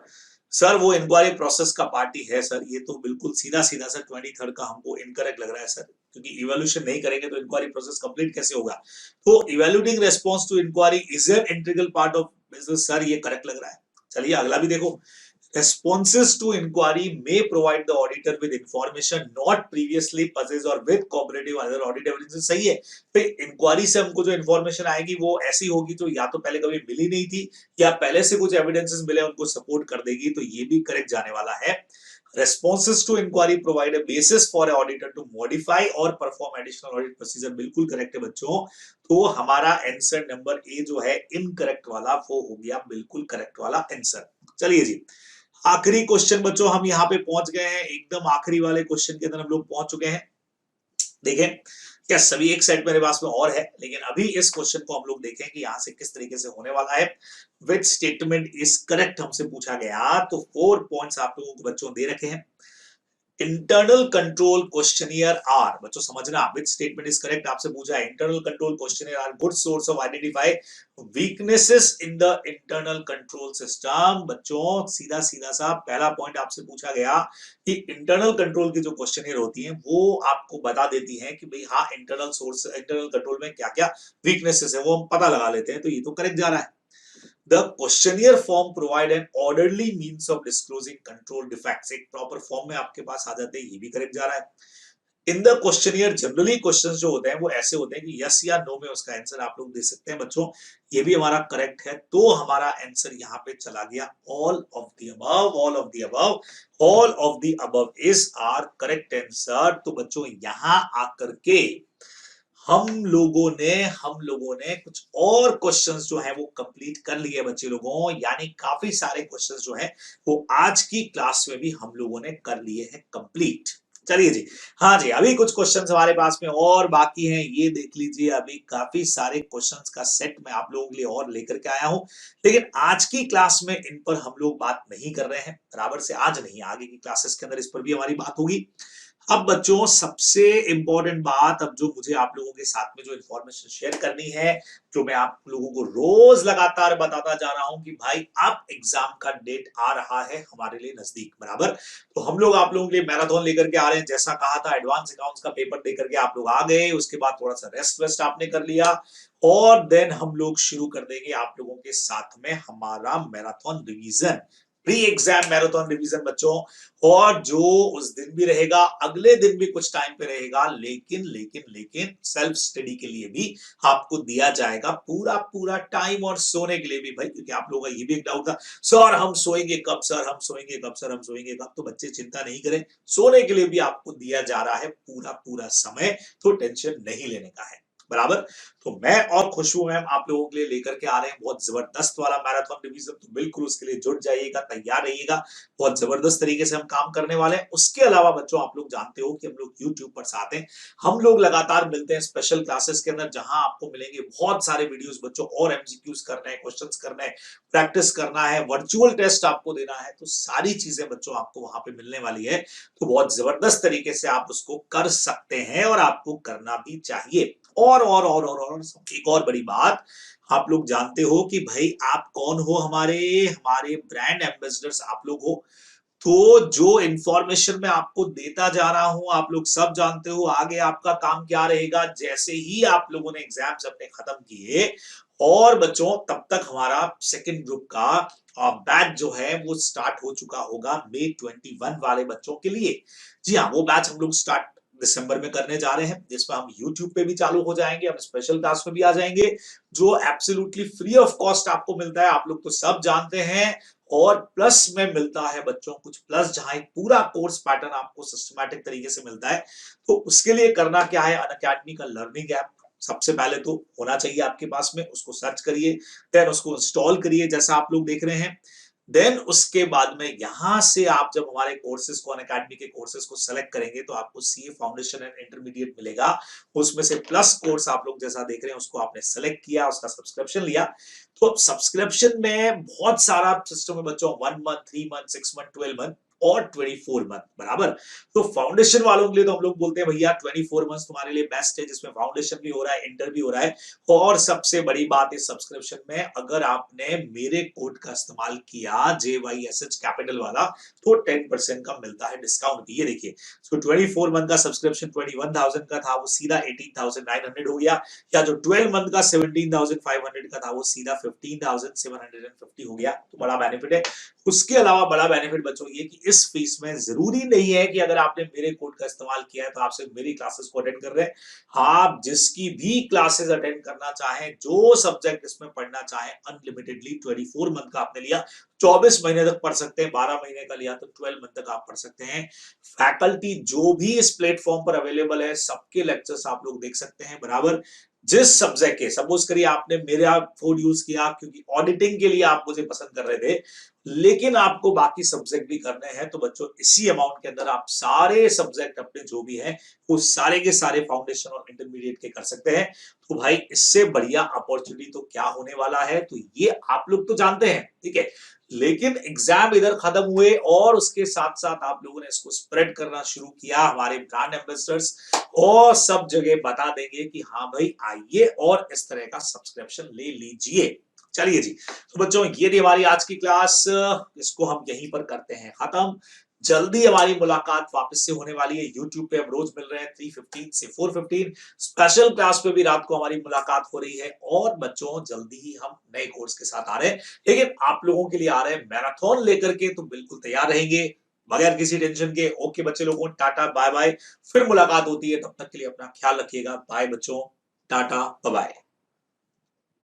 A: सर वो इंक्वायरी प्रोसेस का पार्ट ही है सर, ये तो बिल्कुल सीधा सीधा सर 23 का हमको इनकरेक्ट लग रहा है सर, क्योंकि इवेल्यूशन नहीं करेंगे तो इंक्वायरी प्रोसेस कंप्लीट कैसे होगा. तो evaluating response to inquiry is an integral part of business. Sir ये करेक्ट लग रहा है. चलिए अगला भी देखो. Responses to inquiry may provide the auditor with information not previously possessed or with cooperative other audit evidence. सही है. तो इंक्वायरी से हमको जो इन्फॉर्मेशन आएगी वो ऐसी होगी जो या तो पहले कभी मिली नहीं थी या पहले से कुछ एविडेंसेस मिले उनको सपोर्ट कर देगी. तो ये भी करेक्ट जाने वाला है. Responses to inquiry provide a basis for an auditor to modify or perform additional audit procedure. बिल्कुल करेक्ट है बच्चों. तो हमारा आंसर नंबर ए जो है इनकरेक्ट वाला वो हो गया बिल्कुल करेक्ट वाला आंसर. चलिए जी, आखिरी क्वेश्चन बच्चों हम यहाँ पे पहुंच गए हैं, एकदम आखिरी वाले क्वेश्चन के अंदर हम लोग पहुंच चुके हैं. देखें क्या सभी एक सेट मेरे पास में और है, लेकिन अभी इस क्वेश्चन को हम लोग देखें कि यहाँ से किस तरीके से होने वाला है. विच स्टेटमेंट इज करेक्ट हमसे पूछा गया, तो 4 पॉइंट्स आप लोगों को बच्चों दे रखे हैं. इंटरनल कंट्रोल क्वेश्चनियर आर, बच्चों समझना विच स्टेटमेंट इज करेक्ट आपसे पूछा है. Internal control questionnaire are good source of identify weaknesses in the internal control system. बच्चों सीधा सीधा सा पहला पॉइंट आपसे पूछा गया कि इंटरनल कंट्रोल की जो क्वेश्चनियर होती हैं वो आपको बता देती हैं कि भाई हाँ इंटरनल कंट्रोल में क्या क्या वीकनेसेस है वो हम पता लगा लेते हैं. तो ये तो करेक्ट जा रहा है. The questionnaire form provide an orderly means of disclosing control defects. एक प्रॉपर फॉर्म में आपके पास आ जाते हैं, ये भी करेक्ट जा रहा है. In the questionnaire generally questions जो होते हैं वो ऐसे होते हैं कि यस या नो में उसका आंसर आप लोग दे सकते हैं बच्चों. ये भी हमारा करेक्ट है. तो हमारा आंसर यहाँ पे चला गया all of the above. All of the above, all of the above is are correct answer. तो बच्चों यहाँ आकर के हम लोगों ने कुछ और क्वेश्चंस जो हैं वो कंप्लीट कर लिए बच्चे लोगों, यानी काफी सारे क्वेश्चंस जो हैं वो आज की क्लास में भी हम लोगों ने कर लिए हैं कंप्लीट चलिए जी। हाँ जी, अभी कुछ क्वेश्चंस हमारे पास में और बाकी हैं, ये देख लीजिए। अभी काफी सारे क्वेश्चंस का सेट मैं आप लोगों के लिए और लेकर के आया हूं, लेकिन आज की क्लास में इन पर हम लोग बात नहीं कर रहे हैं, बराबर से। आज नहीं, आगे की क्लासेस के अंदर इस पर भी हमारी बात होगी। अब बच्चों, सबसे इंपॉर्टेंट बात, अब जो मुझे आप लोगों के साथ में जो इंफॉर्मेशन शेयर करनी है, जो मैं आप लोगों को रोज लगातार बताता जा रहा हूं कि भाई अब एग्जाम का डेट आ रहा है हमारे लिए नजदीक, बराबर। तो हम लोग आप लोगों के लिए मैराथन लेकर के आ रहे हैं। जैसा कहा था, एडवांस अकाउंट्स का पेपर देकर के आप लोग आ गए, उसके बाद थोड़ा सा रेस्ट वेस्ट आपने कर लिया, और देन हम लोग शुरू कर देंगे आप लोगों के साथ में हमारा marathon revision, pre exam marathon revision बच्चों। और जो उस दिन भी रहेगा, अगले दिन भी कुछ टाइम पे रहेगा, लेकिन लेकिन लेकिन सेल्फ स्टडी के लिए भी आपको दिया जाएगा पूरा पूरा टाइम, और सोने के लिए भी भाई, क्योंकि आप लोगों का ये भी एक डाउट था, सर हम सोएंगे कब, सर हम सोएंगे कब, सर हम सोएंगे कब। तो बच्चे चिंता नहीं करें, सोने के लिए भी आपको दिया जा रहा है पूरा पूरा समय, तो टेंशन नहीं लेने का है, बराबर। तो मैं और खुशबू मैम आप लोगों के लिए लेकर के आ रहे हैं बहुत जबरदस्त वाला मैराथन रिवीजन, तो बिल्कुल उसके लिए जुट जाइएगा, तैयार रहिएगा। बहुत जबरदस्त तरीके से हम काम करने वाले हैं। उसके अलावा बच्चों, आप लोग जानते हो कि हम लोग यूट्यूब पर साथ हैं, हम लोग लगातार मिलते हैं स्पेशल क्लासेस के अंदर, जहां आपको मिलेंगे बहुत सारे वीडियोस बच्चों, और एमसीक्यूज करना है, क्वेश्चंस करना है, प्रैक्टिस करना है, वर्चुअल टेस्ट आपको देना है, तो सारी चीजें बच्चों आपको वहां पे मिलने वाली है। तो बहुत जबरदस्त तरीके से आप उसको कर सकते हैं, और आपको करना भी चाहिए। और एक और बड़ी बात, आप लोग जानते हो कि भाई आप कौन हो, हमारे हमारे ब्रांड एम्बेसडर्स आप लोग हो। तो जो इंफॉर्मेशन मैं आपको देता जा रहा हूं, आप लोग सब जानते हो आगे आपका काम क्या रहेगा। जैसे ही आप लोगों ने एग्जाम्स अपने खत्म किए, और बच्चों तब तक हमारा सेकंड ग्रुप का बैच जो है वो स्टार्ट हो चुका होगा May 21 वाले बच्चों के लिए। जी हाँ, वो बैच हम लोग स्टार्ट दिसंबर में करने जा रहे हैं, जिसमें हम YouTube पे भी चालू हो जाएंगे, हम स्पेशल क्लास में भी आ जाएंगे, जो एब्सोल्युटली फ्री ऑफ कॉस्ट आपको मिलता है, आप लोग तो सब जानते हैं। और प्लस में मिलता है बच्चों कुछ प्लस, जहां एक पूरा कोर्स पैटर्न आपको सिस्टमैटिक तरीके से मिलता है। तो उसके लिए करना क्या है, अनअकैडमी का लर्निंग ऐप सबसे पहले तो होना चाहिए आपके पास में, उसको सर्च करिए, देन उसको इंस्टॉल करिए जैसा आप लोग देख रहे हैं। देन उसके बाद में यहां से आप जब हमारे कोर्सेज को, अनअकैडमी के कोर्सेज को सेलेक्ट करेंगे, तो आपको सीए फाउंडेशन एंड इंटरमीडिएट मिलेगा। उसमें से प्लस कोर्स आप लोग जैसा देख रहे हैं, उसको आपने सेलेक्ट किया, उसका सब्सक्रिप्शन लिया। तो अब सब्सक्रिप्शन में बहुत सारा सिस्टम है बच्चों, 1 मंथ, 3 मंथ, 6 मंथ, 12 मंथ और 24 मंथ, बराबर। तो फाउंडेशन वालों के लिए तो हम लोग बोलते हैं भैया 24 मंथ तुम्हारे लिए बेस्ट है, जिसमें फाउंडेशन भी हो रहा है, इंटर भी हो रहा है। और सबसे बड़ी बात इस सब्सक्रिप्शन में, अगर आपने मेरे कोड का इस्तेमाल किया, JYSH कैपिटल वाला, तो 10% का मिलता है डिस्काउंट भी। ये देखिए, तो 24 मंथ का सब्सक्रिप्शन 21,000 का था, वो सीधा 18,900 हो गया। या जो 12 मंथ का 17,500 का था, वो सीधा 15,750 हो गया। तो बड़ा बेनिफिट है। उसके अलावा बड़ा बेनिफिट बच्चों ये कि इस फीस में जरूरी नहीं है कि अगर आपने मेरे कोड का इस्तेमाल किया है तो आप सिर्फ मेरी क्लासेस को अटेंड कर रहे हैं। आप जिसकी भी क्लासेस अटेंड करना चाहें, जो सब्जेक्ट इसमें पढ़ना चाहें, अनलिमिटेडली 24 मंथ का आपने लिया, 24 महीने तक पढ़ सकते हैं। 12 महीने का लिया तो 12 मंथ तक आप पढ़ सकते हैं। फैकल्टी जो भी इस प्लेटफॉर्म पर अवेलेबल है, सबके लेक्चर्स आप लोग देख सकते हैं, बराबर। जिस सब्जेक्ट के, सपोज करिए आपने मेरा कोड यूज किया क्योंकि ऑडिटिंग के लिए आप मुझे पसंद कर रहे थे, लेकिन आपको बाकी सब्जेक्ट भी करने हैं, तो बच्चों इसी अमाउंट के अंदर आप सारे सब्जेक्ट अपने जो भी हैं, वो सारे के सारे फाउंडेशन और इंटरमीडिएट के कर सकते हैं। तो भाई इससे बढ़िया अपॉर्चुनिटी तो क्या होने वाला है, तो ये आप लोग तो जानते हैं, ठीक है। लेकिन एग्जाम इधर खत्म हुए, और उसके साथ साथ आप लोगों ने इसको स्प्रेड करना शुरू किया, हमारे ब्रांड एम्बेसडर्स और सब जगह बता देंगे कि हाँ भाई आइए और इस तरह का सब्सक्रिप्शन ले लीजिए। चलिए जी, तो बच्चों ये थी हमारी आज की क्लास, इसको हम यहीं पर करते हैं खत्म। जल्दी हमारी मुलाकात वापस से होने वाली है YouTube पे, हम रोज मिल रहे हैं 3:15 से 4:15। स्पेशल क्लास पे भी रात को हमारी मुलाकात हो रही है, और बच्चों जल्दी ही हम नए कोर्स के साथ आ रहे हैं, लेकिन आप लोगों के लिए आ रहे हैं मैराथन लेकर के, तो बिल्कुल तैयार रहेंगे बगैर किसी टेंशन के। ओके बच्चे लोगों, टाटा बाय बाय, फिर मुलाकात होती है, तब तक के लिए अपना ख्याल रखिएगा। बाय बच्चों, टाटा बाय बाय।